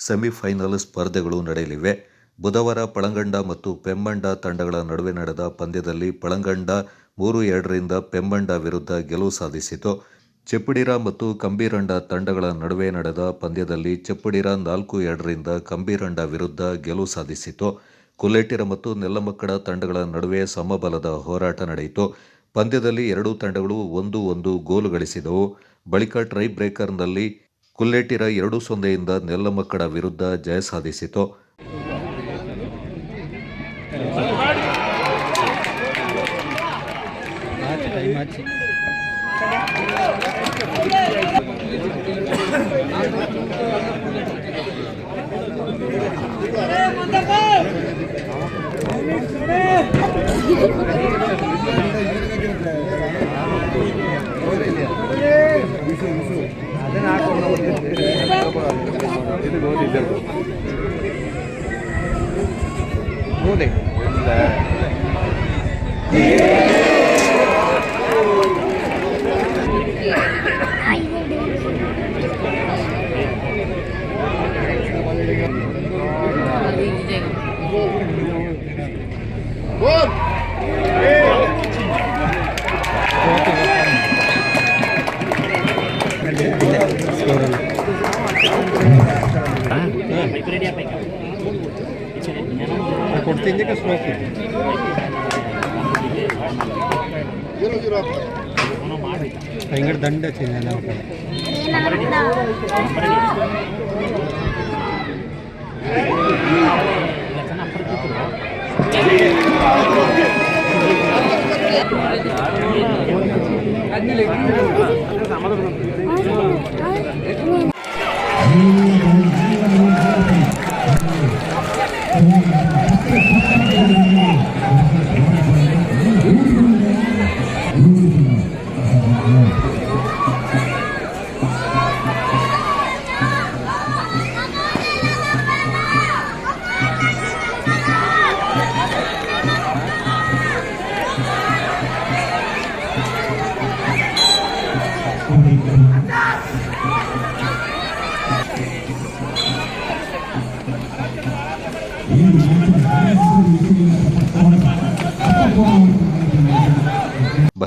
ಸೆಮಿಫೈನಲ್ ಸ್ಪರ್ಧೆಗಳು ನಡೆಯಲಿವೆ. ಬುಧವಾರ ಪಳಂಗಂಡ ಮತ್ತು ಪೆಮ್ಮಂಡ ತಂಡಗಳ ನಡುವೆ ನಡೆದ ಪಂದ್ಯದಲ್ಲಿ ಪಳಂಗಂಡ 3-2ರಿಂದ ಪೆಮ್ಮಂಡ ವಿರುದ್ಧ ಗೆಲುವು ಸಾಧಿಸಿತು. ಚೆಪ್ಪುಡಿರ ಮತ್ತು ಕಂಬೀರಂಡ ತಂಡಗಳ ನಡುವೆ ನಡೆದ ಪಂದ್ಯದಲ್ಲಿ ಚೆಪ್ಪುಡಿರ 4-2ರಿಂದ ಕಂಬೀರಂಡ ವಿರುದ್ಧ ಗೆಲುವು ಸಾಧಿಸಿತು. ಕುಲ್ಲೆಟ್ಟಿರ ಮತ್ತು ನೆಲ್ಲಮಕ್ಕಡ ತಂಡಗಳ ನಡುವೆ ಸಮಬಲದ ಹೋರಾಟ ನಡೆಯಿತು. ಪಂದ್ಯದಲ್ಲಿ ಎರಡೂ ತಂಡಗಳು 1-1 ಗೋಲು ಗಳಿಸಿದವು. ಬಳಿಕ ಟ್ರೈ ಬ್ರೇಕರ್ನಲ್ಲಿ ಕುಲ್ಲೆಟ್ಟಿರ 2-0ಯಿಂದ ನೆಲ್ಲಮಕ್ಕಡ ವಿರುದ್ಧ ಜಯ ಸಾಧಿಸಿತು. ದಂಡ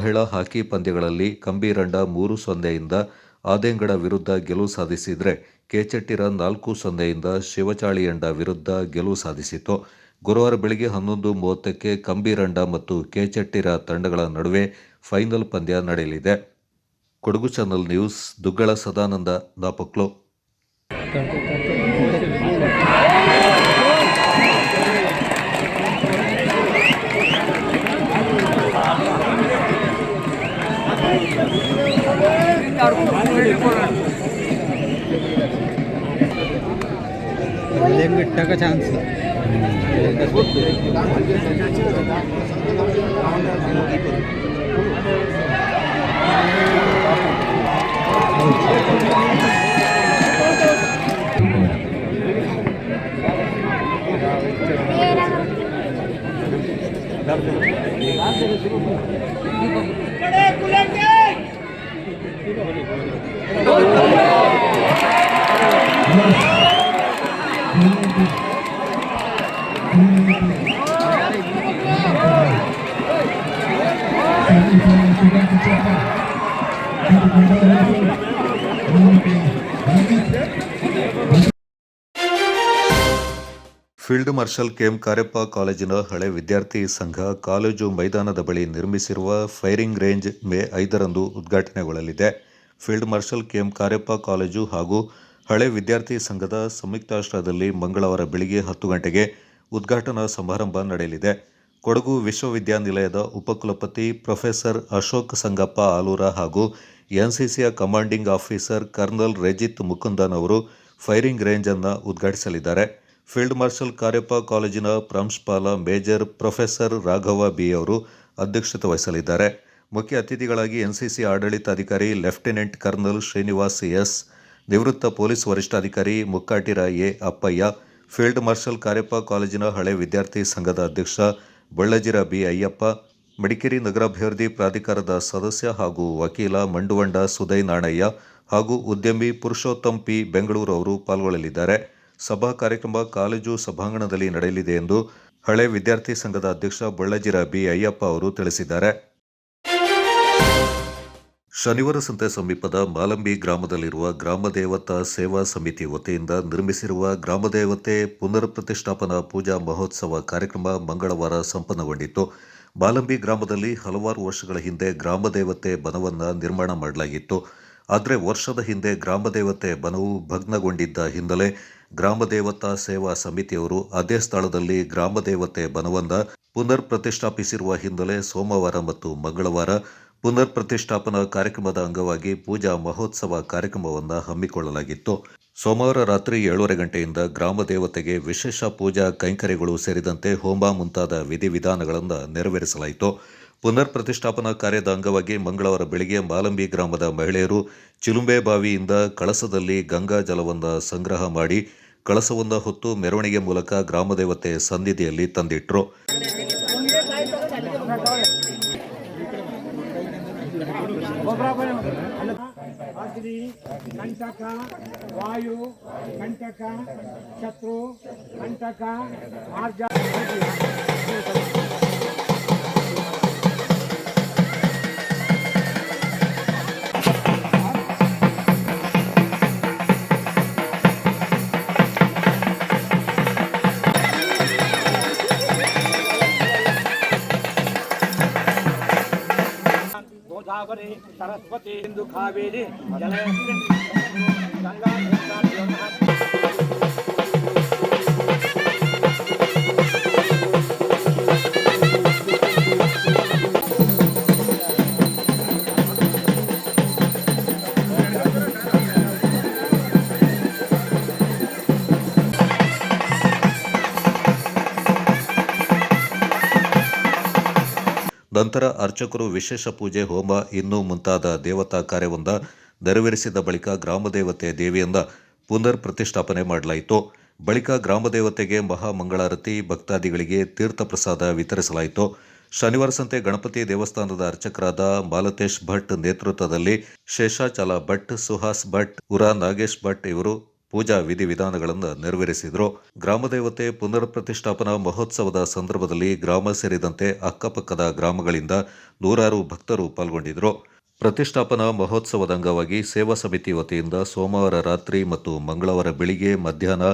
ಮಹಿಳಾ ಹಾಕಿ ಪಂದ್ಯಗಳಲ್ಲಿ ಕಂಬೀರಂಡ 3-0ಯಿಂದ ಆದೇಂಗಡ ವಿರುದ್ಧ ಗೆಲುವು ಸಾಧಿಸಿದರೆ ಕೆಚೆಟ್ಟಿರ 4-0ಯಿಂದ ಶಿವಚಾಳಿಯಂಡ ವಿರುದ್ಧ ಗೆಲುವು ಸಾಧಿಸಿತು. ಗುರುವಾರ ಬೆಳಗ್ಗೆ 11:30ಕ್ಕೆ ಕಂಬೀರಂಡ ಮತ್ತು ಕೆಚೆಟ್ಟಿರ ತಂಡಗಳ ನಡುವೆ ಫೈನಲ್ ಪಂದ್ಯ ನಡೆಯಲಿದೆ. Kodagu channel news, Duggala Sadananda, Napaklu. Chance field marshal K M Kariappa ಕಾಲೇಜಿನ ಹಳೆ ವಿದ್ಯಾರ್ಥಿ ಸಂಘ ಕಾಲೇಜು ಮೈದಾನದ ಬಳಿ ನಿರ್ಮಿಸಿರುವ ಫೈರಿಂಗ್ ರೇಂಜ್ ಮೇ 5ರಂದು ಉದ್ಘಾಟನೆಗೊಳ್ಳಲಿದೆ. Field marshal K M Kariappa college ಹಾಗೂ ಹಳೆ ವಿದ್ಯಾರ್ಥಿ ಸಂಘದ ಸಂಯುಕ್ತಾಶ್ರಯದಲ್ಲಿ ಮಂಗಳವಾರ ಬೆಳಿಗ್ಗೆ 10 ಗಂಟೆಗೆ ಉದ್ಘಾಟನಾ ಸಮಾರಂಭ ನಡೆಯಲಿದೆ. ಕೊಡಗು ವಿಶ್ವವಿದ್ಯಾನಿಲಯದ ಉಪಕುಲಪತಿ ಪ್ರೊಫೆಸರ್ ಅಶೋಕ್ ಸಂಗಪ್ಪ ಆಲೂರ ಹಾಗೂ ಎನ್ಸಿಸಿಯ ಕಮಾಂಡಿಂಗ್ ಆಫೀಸರ್ ಕರ್ನಲ್ ರೆಜಿತ್ ಮುಕುಂದನ್ ಅವರು ಫೈರಿಂಗ್ ರೇಂಜ್ ಅನ್ನು ಉದ್ಘಾಟಿಸಲಿದ್ದಾರೆ. ಫೀಲ್ಡ್ ಮಾರ್ಷಲ್ ಕಾರ್ಯಪ್ಪ ಕಾಲೇಜಿನ ಪ್ರಾಂಶುಪಾಲ ಮೇಜರ್ ಪ್ರೊಫೆಸರ್ ರಾಘವ ಬಿ ಅವರು ಅಧ್ಯಕ್ಷತೆ ವಹಿಸಲಿದ್ದಾರೆ. ಮುಖ್ಯ ಅತಿಥಿಗಳಾಗಿ ಎನ್ಸಿಸಿ ಆಡಳಿತಾಧಿಕಾರಿ ಲೆಫ್ಟಿನೆಂಟ್ ಕರ್ನಲ್ ಶ್ರೀನಿವಾಸ್ ಎಸ್, ನಿವೃತ್ತ ಪೊಲೀಸ್ ವರಿಷ್ಠಾಧಿಕಾರಿ Mukkatira A Appayya, field marshal Cariappa ಕಾಲೇಜಿನ ಹಳೆ ವಿದ್ಯಾರ್ಥಿ ಸಂಘದ ಅಧ್ಯಕ್ಷ ಬಳ್ಳಜಿರ ಬಿ ಅಯ್ಯಪ್ಪ, ಮಡಿಕೇರಿ ನಗರಾಭಿವೃದ್ಧಿ ಪ್ರಾಧಿಕಾರದ ಸದಸ್ಯ ಹಾಗೂ ವಕೀಲ ಮಂಡುವಂಡ ಸುದೈ ನಾಣಯ್ಯ ಹಾಗೂ ಉದ್ಯಮಿ ಪುರುಷೋತ್ತಮ್ ಪಿ ಬೆಂಗಳೂರು ಅವರು ಪಾಲ್ಗೊಳ್ಳಲಿದ್ದಾರೆ. ಸಭಾ ಕಾರ್ಯಕ್ರಮ ಕಾಲೇಜು ಸಭಾಂಗಣದಲ್ಲಿ ನಡೆಯಲಿದೆ ಎಂದು ಹಳೆ ವಿದ್ಯಾರ್ಥಿ ಸಂಘದ ಅಧ್ಯಕ್ಷ ಬಳ್ಳಜಿರ ಬಿ ಅಯ್ಯಪ್ಪ ಅವರು ತಿಳಿಸಿದ್ದಾರೆ. ಶನಿವಾರ ಸಂತೆ ಸಮೀಪದ ಮಾಲಂಬಿ ಗ್ರಾಮದಲ್ಲಿರುವ ಗ್ರಾಮದೇವತಾ ಸೇವಾ ಸಮಿತಿ ವತಿಯಿಂದ ನಿರ್ಮಿಸಿರುವ ಗ್ರಾಮದೇವತೆ ಪುನರ್ ಪ್ರತಿಷ್ಠಾಪನಾ ಪೂಜಾ ಮಹೋತ್ಸವ ಕಾರ್ಯಕ್ರಮ ಮಂಗಳವಾರ ಸಂಪನ್ನಗೊಂಡಿತು. ಮಾಲಂಬಿ ಗ್ರಾಮದಲ್ಲಿ ಹಲವಾರು ವರ್ಷಗಳ ಹಿಂದೆ ಗ್ರಾಮದೇವತೆ ಬನವನ್ನು ನಿರ್ಮಾಣ ಮಾಡಲಾಗಿತ್ತು. ಆದರೆ ವರ್ಷದ ಹಿಂದೆ ಗ್ರಾಮದೇವತೆ ಬನವು ಭಗ್ನಗೊಂಡಿದ್ದ ಹಿನ್ನೆಲೆ ಗ್ರಾಮದೇವತಾ ಸೇವಾ ಸಮಿತಿಯವರು ಅದೇ ಸ್ಥಳದಲ್ಲಿ ಗ್ರಾಮದೇವತೆ ಬನವನ್ನು ಪುನರ್ ಪ್ರತಿಷ್ಠಾಪಿಸಿರುವ ಹಿನ್ನೆಲೆ ಸೋಮವಾರ ಮತ್ತು ಮಂಗಳವಾರ ಪುನರ್ ಪ್ರತಿಷ್ಠಾಪನಾ ಕಾರ್ಯಕ್ರಮದ ಅಂಗವಾಗಿ ಪೂಜಾ ಮಹೋತ್ಸವ ಕಾರ್ಯಕ್ರಮವನ್ನು ಹಮ್ಮಿಕೊಳ್ಳಲಾಗಿತ್ತು. ಸೋಮವಾರ ರಾತ್ರಿ 7:30 ಗಂಟೆಯಿಂದ ಗ್ರಾಮದೇವತೆಗೆ ವಿಶೇಷ ಪೂಜಾ ಕೈಂಕರ್ಯಗಳು ಸೇರಿದಂತೆ ಹೋಮ ಮುಂತಾದ ವಿಧಿವಿಧಾನಗಳನ್ನು ನೆರವೇರಿಸಲಾಯಿತು. ಪುನರ್ ಪ್ರತಿಷ್ಠಾಪನಾ ಕಾರ್ಯದ ಅಂಗವಾಗಿ ಮಂಗಳವಾರ ಬೆಳಗ್ಗೆ ಮಾಲಂಬಿ ಗ್ರಾಮದ ಮಹಿಳೆಯರು ಚಿಲುಂಬೆ ಬಾವಿಯಿಂದ ಕಳಸದಲ್ಲಿ ಗಂಗಾ ಜಲವನ್ನು ಸಂಗ್ರಹ ಮಾಡಿ ಕಳಸವನ್ನು ಹೊತ್ತು ಮೆರವಣಿಗೆ ಮೂಲಕ ಗ್ರಾಮದೇವತೆ ಸನ್ನಿಧಿಯಲ್ಲಿ ತಂದಿಟ್ರು. ಅಗ್ನಿ, ಕಂಟಕ, ವಾಯು, ಕಂಟಕ, ಶತ್ರು, ಕಂಟಕ, ಆರ್ಜ. गोदावरी सरस्वती सिंधु कावेरी जलयस्मिन् गंगा ನಂತರ ಅರ್ಚಕರು ವಿಶೇಷ ಪೂಜೆ, ಹೋಮ ಇನ್ನೂ ಮುಂತಾದ ದೇವತಾ ಕಾರ್ಯವನ್ನು ನೆರವೇರಿಸಿದ ಬಳಿಕ ಗ್ರಾಮದೇವತೆ ದೇವಿಯಿಂದ ಪುನರ್ ಪ್ರತಿಷ್ಠಾಪನೆ ಮಾಡಲಾಯಿತು. ಬಳಿಕ ಗ್ರಾಮದೇವತೆಗೆ ಮಹಾಮಂಗಳಾರತಿ, ಭಕ್ತಾದಿಗಳಿಗೆ ತೀರ್ಥ ಪ್ರಸಾದ ವಿತರಿಸಲಾಯಿತು. ಶನಿವಾರ ಸಂತೆ ಗಣಪತಿ ದೇವಸ್ಥಾನದ ಅರ್ಚಕರಾದ ಮಾಲತೇಶ್ ಭಟ್ ನೇತೃತ್ವದಲ್ಲಿ ಶೇಷಾಚಲ ಭಟ್, ಸುಹಾಸ್ ಭಟ್, ಉರಾ ನಾಗೇಶ್ ಭಟ್ ಇವರು ಪೂಜಾ ವಿಧಿವಿಧಾನಗಳನ್ನು ನೆರವೇರಿಸಿದರು. ಗ್ರಾಮದೇವತೆ ಪುನರ್ ಪ್ರತಿಷ್ಠಾಪನಾ ಮಹೋತ್ಸವದ ಸಂದರ್ಭದಲ್ಲಿ ಗ್ರಾಮ ಸೇರಿದಂತೆ ಅಕ್ಕಪಕ್ಕದ ಗ್ರಾಮಗಳಿಂದ ನೂರಾರು ಭಕ್ತರು ಪಾಲ್ಗೊಂಡಿದ್ದರು. ಪ್ರತಿಷ್ಠಾಪನಾ ಮಹೋತ್ಸವದ ಅಂಗವಾಗಿ ಸೇವಾ ಸಮಿತಿ ವತಿಯಿಂದ ಸೋಮವಾರ ರಾತ್ರಿ ಮತ್ತು ಮಂಗಳವಾರ ಬೆಳಿಗ್ಗೆ ಮಧ್ಯಾಹ್ನ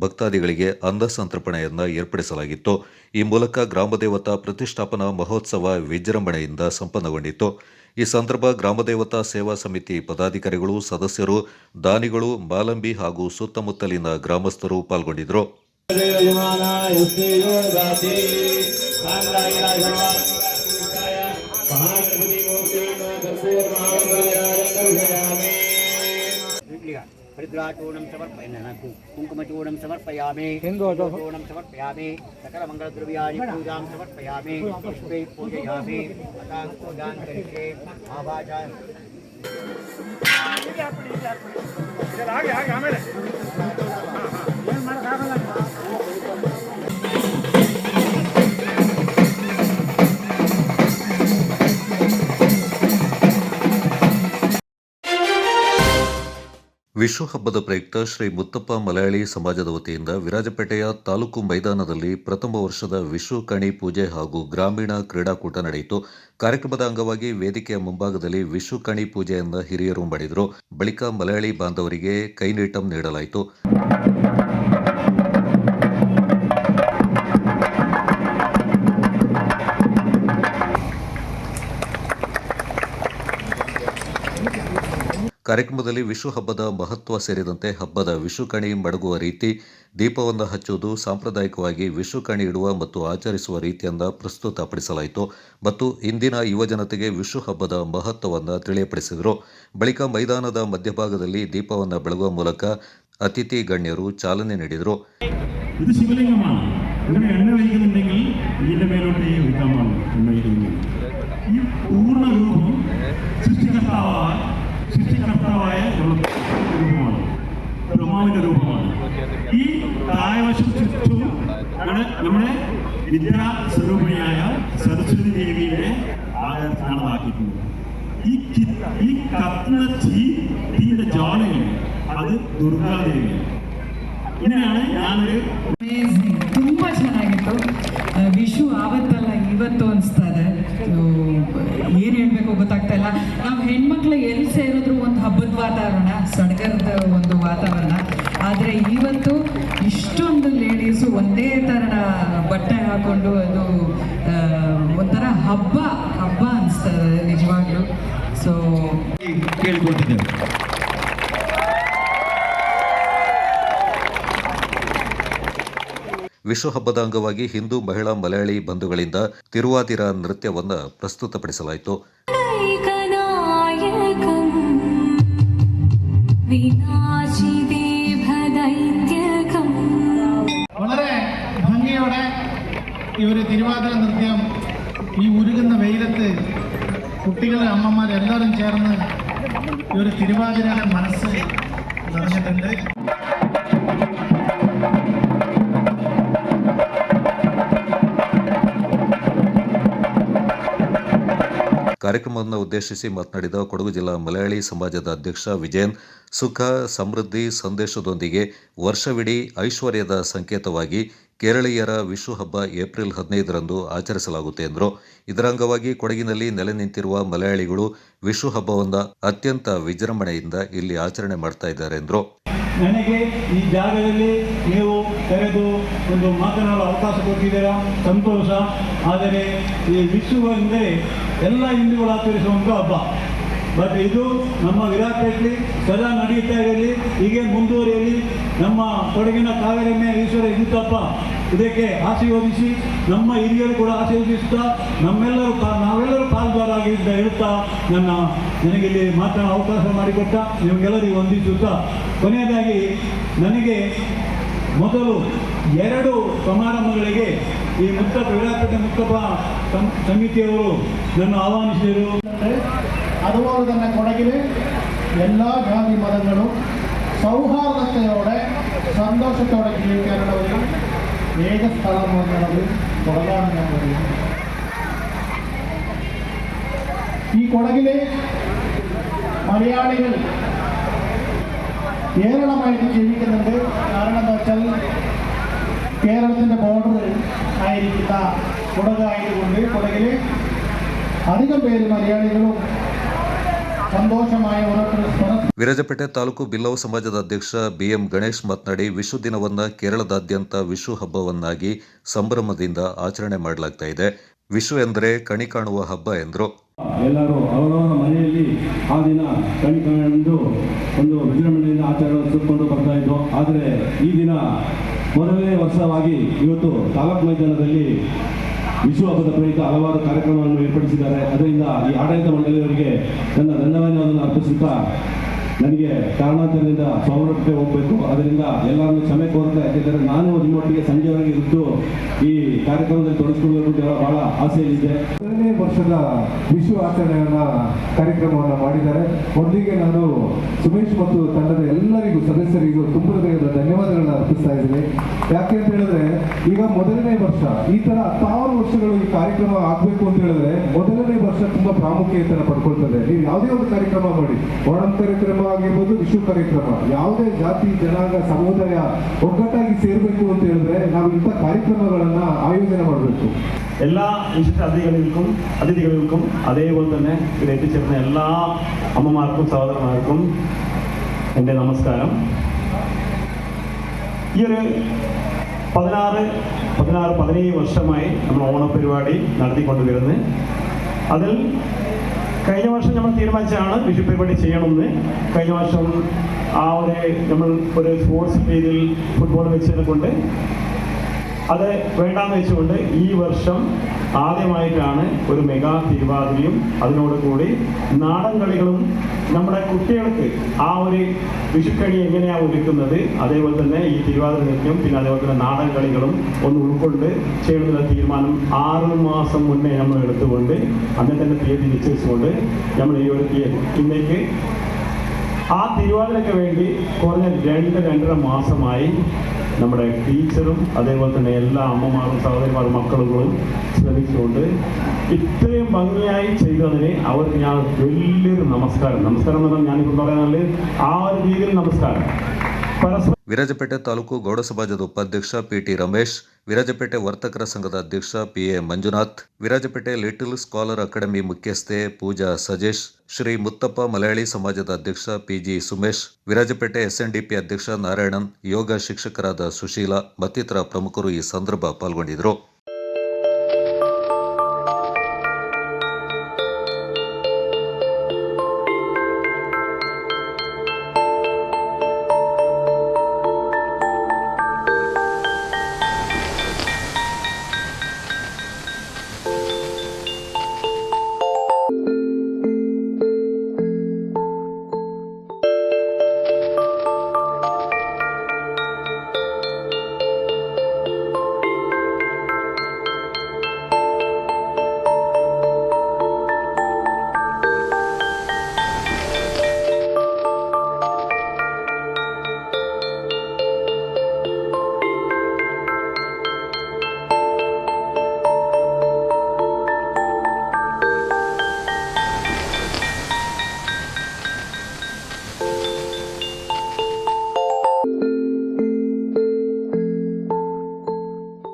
ಭಕ್ತಾದಿಗಳಿಗೆ ಅನ್ನ ಸಂತರ್ಪಣೆಯನ್ನು ಏರ್ಪಡಿಸಲಾಗಿತ್ತು. ಈ ಮೂಲಕ ಗ್ರಾಮದೇವತಾ ಪ್ರತಿಷ್ಠಾಪನಾ ಮಹೋತ್ಸವ ವಿಜೃಂಭಣೆಯಿಂದ ಸಂಪನ್ನಗೊಂಡಿತು. ಈ ಸಂದರ್ಭ ಗ್ರಾಮದೇವತಾ ಸೇವಾ ಸಮಿತಿ ಪದಾಧಿಕಾರಿಗಳು, ಸದಸ್ಯರು, ದಾನಿಗಳು, ಮಾಲಂಬಿ ಹಾಗೂ ಸುತ್ತಮುತ್ತಲಿನ ಗ್ರಾಮಸ್ಥರು ಪಾಲ್ಗೊಂಡಿದ್ದರು. हरिद्राचूर्णं समर्पयामि, कुङ्कुमचूर्णं समर्पयामि, चूर्णं समर्पयामि, सकलमङ्गलद्रव्याणि पूजां समर्पयामि, पुष्पै पूजयामि, अतां पूजां करिष्ये आवाचा ವಿಶ್ವ ಹಬ್ಬದ ಪ್ರಯುಕ್ತ ಶ್ರೀ ಮುತ್ತಪ್ಪ ಮಲಯಾಳಿ ಸಮಾಜದ ವತಿಯಿಂದ ವಿರಾಜಪೇಟೆಯ ತಾಲೂಕು ಮೈದಾನದಲ್ಲಿ ಪ್ರಥಮ ವರ್ಷದ ವಿಶ್ವ ಕಣಿ ಪೂಜೆ ಹಾಗೂ ಗ್ರಾಮೀಣ ಕ್ರೀಡಾಕೂಟ ನಡೆಯಿತು. ಕಾರ್ಯಕ್ರಮದ ಅಂಗವಾಗಿ ವೇದಿಕೆಯ ಮುಂಭಾಗದಲ್ಲಿ ವಿಶ್ವ ಕಣಿ ಪೂಜೆಯನ್ನು ಹಿರಿಯರು ಮಾಡಿದರು. ಬಳಿಕ ಮಲಯಾಳಿ ಬಾಂಧವರಿಗೆ ಕೈನೀಟಂ ನೀಡಲಾಯಿತು. ಕಾರ್ಯಕ್ರಮದಲ್ಲಿ ವಿಶ್ವ ಹಬ್ಬದ ಮಹತ್ವ ಸೇರಿದಂತೆ ಹಬ್ಬದ ವಿಷುಕಣಿ ಮಡಗುವ ರೀತಿ, ದೀಪವನ್ನು ಹಚ್ಚುವುದು, ಸಾಂಪ್ರದಾಯಿಕವಾಗಿ ವಿಷುಕಣಿ ಇಡುವ ಮತ್ತು ಆಚರಿಸುವ ರೀತಿಯನ್ನು ಪ್ರಸ್ತುತಪಡಿಸಲಾಯಿತು ಮತ್ತು ಇಂದಿನ ಯುವಜನತೆಗೆ ವಿಶ್ವ ಹಬ್ಬದ ಮಹತ್ವವನ್ನು ತಿಳಿಯಪಡಿಸಿದರು. ಬಳಿಕ ಮೈದಾನದ ಮಧ್ಯಭಾಗದಲ್ಲಿ ದೀಪವನ್ನು ಬೆಳಗುವ ಮೂಲಕ ಅತಿಥಿ ಗಣ್ಯರು ಚಾಲನೆ ನೀಡಿದರು. ഇത് ശിവലിംഗമാണ്. ഇവിടെ എണ്ണ ഒഴിക്കുന്നുണ്ടെങ്കിൽ ഇതിന്റെ മേലോട്ട് ഒഴിക്കാമാണ് എണ്ണ ഒഴിക്കുന്നത്. ഈ പൂർണ്ണ രൂപം സൃഷ്ടികർത്താവായ രൂപമാണ്, ബ്രഹ്മാവിന്റെ രൂപമാണ്. ഈ താഴവശം ചുറ്റും നമ്മുടെ വിദ്യാ സ്വരൂപിണിയായ സരസ്വതി ദേവിയുടെ ആകാരത്തിനാണതാക്കിയിട്ടുണ്ട്. ഈ കത്തുന്ന തീയുടെ ജ്വാലയിൽ അത് ദുർഗാദേവിയാണ്. ഇങ്ങനെയാണ് ഞാനൊരു ತುಂಬ ಚೆನ್ನಾಗಿತ್ತು. ವಿಶು ಆವತ್ತಲ್ಲ ಇವತ್ತು ಅನಿಸ್ತಾ ಇದೆ. ಏನು ಹೇಳಬೇಕು ಗೊತ್ತಾಗ್ತಾ ಇಲ್ಲ. ನಾವು ಹೆಣ್ಮಕ್ಳು ಎಲ್ಲಿ ಸೇರಿದ್ರು ಒಂದು ಹಬ್ಬದ ವಾತಾವರಣ, ಸಡಗರದ ಒಂದು ವಾತಾವರಣ. ಆದರೆ ಇವತ್ತು ಇಷ್ಟೊಂದು ಲೇಡೀಸು ಒಂದೇ ಥರ ಬಟ್ಟೆ ಹಾಕ್ಕೊಂಡು ಅದು ಒಂಥರ ಹಬ್ಬ ಅನಿಸ್ತಾ ಇದೆ ನಿಜವಾಗ್ಲೂ. ಸೊ ಕೇಳ್ಕೊಳ್ತಿದ್ದೇವೆ. ವಿಶ್ವ ಹಬ್ಬದ ಅಂಗವಾಗಿ ಹಿಂದೂ ಮಹಿಳಾ ಮಲಯಾಳಿ ಬಂಧುಗಳಿಂದ ತಿರುವಾತಿರ ನೃತ್ಯವನ್ನು ಪ್ರಸ್ತುತಪಡಿಸಲಾಯಿತು. വളരെ ഭംഗിയോടെ ഈ ഒരു തിരുവാതിര നൃത്യം ഈ ഉരുകുന്ന വെയിലത്ത് കുട്ടികൾ, അമ്മമാരെല്ലാവരും ചേർന്ന് ഈ ഒരു തിരുവാതിരയുടെ മനസ്സ് നിറഞ്ഞിട്ടുണ്ട്. ಕಾರ್ಯಕ್ರಮವನ್ನು ಉದ್ದೇಶಿಸಿ ಮಾತನಾಡಿದ ಕೊಡಗು ಜಿಲ್ಲಾ ಮಲಯಾಳಿ ಸಮಾಜದ ಅಧ್ಯಕ್ಷ ವಿಜಯನ್, ಸುಖ ಸಮೃದ್ಧಿ ಸಂದೇಶದೊಂದಿಗೆ ವರ್ಷವಿಡೀ ಐಶ್ವರ್ಯದ ಸಂಕೇತವಾಗಿ ಕೇರಳೀಯರ ವಿಶ್ವ ಹಬ್ಬ ಏಪ್ರಿಲ್ 15ರಂದು ಆಚರಿಸಲಾಗುತ್ತೆ ಎಂದರು. ಇದರ ಅಂಗವಾಗಿ ಕೊಡಗಿನಲ್ಲಿ ನೆಲೆ ನಿಂತಿರುವ ಮಲಯಾಳಿಗಳು ವಿಶ್ವ ಹಬ್ಬವನ್ನು ಅತ್ಯಂತ ವಿಜೃಂಭಣೆಯಿಂದ ಇಲ್ಲಿ ಆಚರಣೆ ಮಾಡ್ತಾ ಇದ್ದಾರೆ ಎಂದರು. ನನಗೆ ಈ ಜಾಗದಲ್ಲಿ ನೀವು ಕರೆದು ಒಂದು ಮಾತನಾಡಲು ಅವಕಾಶ ಕೊಟ್ಟಿದ್ದೀರಾ, ಸಂತೋಷ. ಆದರೆ ಈ ವಿಶ್ವ ಅಂದರೆ ಎಲ್ಲ ಹಿಂದೂಗಳು ಆಚರಿಸುವಂಥ ಹಬ್ಬ. ಬಟ್ ಇದು ನಮ್ಮ ವಿರಾಜಪೇಟೆಯಲ್ಲಿ ಸದಾ ನಡೆಯುತ್ತಾ ಇರಲಿ, ಹೀಗೆ ಮುಂದುವರಿಯಲಿ. ನಮ್ಮ ಕೊಡಗಿನ ಕಾವೇರಮ್ಮೆ ಈಶ್ವರ ಇರುತ್ತಪ್ಪ ಇದಕ್ಕೆ ಆಶೀರ್ವದಿಸಿ, ನಮ್ಮ ಹಿರಿಯರು ಕೂಡ ಆಶೀರ್ವದಿಸುತ್ತಾ ನಾವೆಲ್ಲರೂ ಪಾಲ್ಗಾರಾಗಿದ್ದ ಇರುತ್ತಾ ನನಗೆ ಇಲ್ಲಿ ಮಾತನಾಡಲು ಅವಕಾಶ ಮಾಡಿಕೊಟ್ಟ ನಿಮಗೆಲ್ಲರಿಗೂ ವಂದಿಸುತ್ತಾ, ಕೊನೆಯದಾಗಿ ನನಗೆ ಮೊದಲು 2 ಸಮಾರಂಭಗಳಿಗೆ ಈ ವಿರಾಜಪೇಟೆ ಮುತ್ತಪ್ಪ ಸಮಿತಿಯವರು ನನ್ನ ಆಹ್ವಾನಿಸಿದರು. അതുപോലെ തന്നെ കൊടകിൽ എല്ലാ ജാതി മതങ്ങളും സൗഹാർദ്ദത്തോടെ സന്തോഷത്തോടെ ജീവിക്കാനുള്ള ഒരു ഏക സ്ഥലം എന്നുള്ളത് കൊടകാണ് ഞാൻ പറയുന്നത്. ഈ കൊടകിൽ മലയാളികൾ ഏറളമായിട്ട് ജീവിക്കുന്നുണ്ട്. കാരണം എന്താ വെച്ചാൽ കേരളത്തിൻ്റെ ബോർഡർ ആയിരിക്കുന്ന കുടകായതുകൊണ്ട് കുടകിൽ അധികം പേര് മലയാളികളും ಸಂತೋಷಮಯ ವಿರಾಜಪೇಟೆ ತಾಲೂಕು ಬಿಲ್ಲವ ಸಮಾಜದ ಅಧ್ಯಕ್ಷ ಬಿಎಂ ಗಣೇಶ್ ಮಾತನಾಡಿ ವಿಷು ದಿನವನ್ನ ಕೇರಳದಾದ್ಯಂತ ವಿಷು ಹಬ್ಬವನ್ನಾಗಿ ಸಂಭ್ರಮದಿಂದ ಆಚರಣೆ ಮಾಡಲಾಗ್ತಾ ಇದೆ. ವಿಷು ಎಂದರೆ ಕಣಿ ಕಾಣುವ ಹಬ್ಬ ಎಂದರು. ಎಲ್ಲರೂ ಅವರವರ ಮನೆಯಲ್ಲಿ ಆ ದಿನ ಕಣಿ ಕಾಣು ಒಂದು ವಿಜೃಂಭಣೆಯಿಂದ ಆಚರಿಸಿಕೊಂಡು ಬರ್ತಾ ಇದ್ದು. ಆದರೆ ಈ ದಿನ ಮೊದಲನೇ ವರ್ಷವಾಗಿ ಇವತ್ತು ತಾಲೂಕು ಮೈದಾನದಲ್ಲಿ ವಿಷು ಹಬ್ಬದ ಪ್ರಯುಕ್ತ ಹಲವಾರು ಕಾರ್ಯಕ್ರಮಗಳನ್ನು ಏರ್ಪಡಿಸಿದ್ದಾರೆ. ಅದರಿಂದ ಈ ಆಡಳಿತ ಮಂಡಳಿಯವರಿಗೆ ನನ್ನ ಧನ್ಯವಾದವನ್ನು ಅರ್ಪಿಸುತ್ತಾ, ನನಗೆ ಕಾರಣಾಂತರದಿಂದ ಸೌರಭ್ಯಕ್ಕೆ ಹೋಗಬೇಕು, ಅದರಿಂದ ಎಲ್ಲರನ್ನೂ ಕ್ಷಮೆ ಕೋರುತ್ತಾ, ಯಾಕೆಂದರೆ ನಾನು ನಿಮ್ಮೊಟ್ಟಿಗೆ ಸಂಜೆವರೆಗೆ ಇದ್ದು ಈ ಕಾರ್ಯಕ್ರಮದಲ್ಲಿ ತೊಡಗಿಸಿಕೊಳ್ಳಬೇಕು ಬಹಳ ಆಸೆಯಲ್ಲಿದೆ. ಮೊದಲನೇ ವರ್ಷದ ವಿಷು ಆಚರಣೆಯನ್ನ ಕಾರ್ಯಕ್ರಮವನ್ನು ಮಾಡಿದ್ದಾರೆ. ಮೊದಲಿಗೆ ನಾನು ಸುಮೇಶ್ ಮತ್ತು ತಂಡದ ಎಲ್ಲರಿಗೂ ಸದಸ್ಯರಿಗೂ ತುಂಬ ಹೃದಯದ ಧನ್ಯವಾದಗಳನ್ನ ಅರ್ಪಿಸ್ತಾ ಇದ್ದೀನಿ. ಯಾಕೆ ಅಂತ ಹೇಳಿದ್ರೆ ಈಗ ಮೊದಲನೇ ವರ್ಷ, ಈ ತರ 10 ವರ್ಷಗಳು ಈ ಕಾರ್ಯಕ್ರಮ ಆಗಬೇಕು ಅಂತ ಹೇಳಿದ್ರೆ ಮೊದಲನೇ ವರ್ಷ ತುಂಬಾ ಪ್ರಾಮುಖ್ಯತೆಯನ್ನು ಪಡ್ಕೊಳ್ತದೆ. ನೀವು ಯಾವುದೇ ಒಂದು ಕಾರ್ಯಕ್ರಮ ಮಾಡಿ, ಓಣಂ ಕಾರ್ಯಕ್ರಮ ಆಗಿರ್ಬೋದು, ವಿಷು ಕಾರ್ಯಕ್ರಮ, ಯಾವುದೇ ಜಾತಿ ಜನಾಂಗ ಸಮುದಾಯ ಒಗ್ಗಟ್ಟಾಗಿ ಸೇರಬೇಕು ಅಂತ ಹೇಳಿದ್ರೆ ನಾವು ಇಂಥ ಕಾರ್ಯಕ್ರಮಗಳನ್ನ ಆಯೋಜನೆ ಮಾಡಬೇಕು. എല്ലാ വിശിഷ്ട അതിഥികൾക്കും അതേപോലെ തന്നെ ഇവിടെ എത്തിച്ചേർന്ന എല്ലാ അമ്മമാർക്കും സഹോദരന്മാർക്കും എൻ്റെ നമസ്കാരം. ഈ ഒരു 17 വർഷമായി നമ്മൾ ഓണപരിപാടി നടത്തിക്കൊണ്ടുവരുന്നത്. അതിൽ കഴിഞ്ഞ വർഷം നമ്മൾ തീരുമാനിച്ചാണ് വിഷു പരിപാടി ചെയ്യണമെന്ന്. കഴിഞ്ഞ വർഷം നമ്മൾ ഒരു സ്പോർട്സ് രീതിയിൽ ഫുട്ബോൾ വെച്ചതിനെ കൊണ്ട് അത് വേണ്ടാന്ന് വെച്ചുകൊണ്ട് ഈ വർഷം ആദ്യമായിട്ടാണ് ഒരു മെഗാ തിരുവാതിരയും അതിനോടുകൂടി നാടൻ കളികളും നമ്മുടെ കുട്ടികൾക്ക് ആ ഒരു വിഷുക്കണി എങ്ങനെയാണ് ഒരുക്കുന്നത് അതേപോലെ തന്നെ ഈ തിരുവാതിര നൃത്യം പിന്നെ അതേപോലെ തന്നെ നാടൻ കളികളും ഒന്ന് ഉൾക്കൊണ്ട് ചെയ്യുന്നതിനുള്ള തീരുമാനം 6 മാസം മുന്നേ നമ്മൾ എടുത്തുകൊണ്ട് അന്നേ തന്നെ തീയതി നിശ്ചയിച്ചുകൊണ്ട് നമ്മൾ ഈ ഒരു ഇന്നേക്ക് ആ തിരുവാതിരയ്ക്ക് വേണ്ടി കുറഞ്ഞ 2-2.5 മാസമായി നമ്മുടെ ടീച്ചറും അതേപോലെ തന്നെ എല്ലാ അമ്മമാരും സഹോദരിമാരും മക്കളും ശ്രമിച്ചുകൊണ്ട് ഇത്രയും ഭംഗിയായി ചെയ്തതിന് അവർക്ക് ഞാൻ വലിയൊരു നമസ്കാരം എന്ന് പറഞ്ഞാൽ ഞാനിപ്പോൾ പറയുന്നത് ആ ഒരു രീതിയിൽ നമസ്കാരം. ವಿರಾಜಪೇಟೆ ತಾಲೂಕು ಗೌಡ ಸಮಾಜದ ಉಪಾಧ್ಯಕ್ಷ ಪಿಟಿ ರಮೇಶ್, ವಿರಾಜಪೇಟೆ ವರ್ತಕರ ಸಂಘದ ಅಧ್ಯಕ್ಷ PA Manjunath, Virajpet little scholar academy ಮುಖ್ಯಸ್ಥೆ ಪೂಜಾ ಸಜೇಶ್, ಶ್ರೀ ಮುತ್ತಪ್ಪ ಮಲಯಾಳಿ ಸಮಾಜದ ಅಧ್ಯಕ್ಷ ಪಿಜಿ ಸುಮೇಶ್, ವಿರಾಜಪೇಟೆ ಎಸ್ಎನ್ಡಿಪಿ ಅಧ್ಯಕ್ಷ ನಾರಾಯಣನ್, ಯೋಗ ಶಿಕ್ಷಕರಾದ ಸುಶೀಲಾ ಮತ್ತಿತರ ಪ್ರಮುಖರು ಈ ಸಂದರ್ಭ ಪಾಲ್ಗೊಂಡಿದ್ದರು.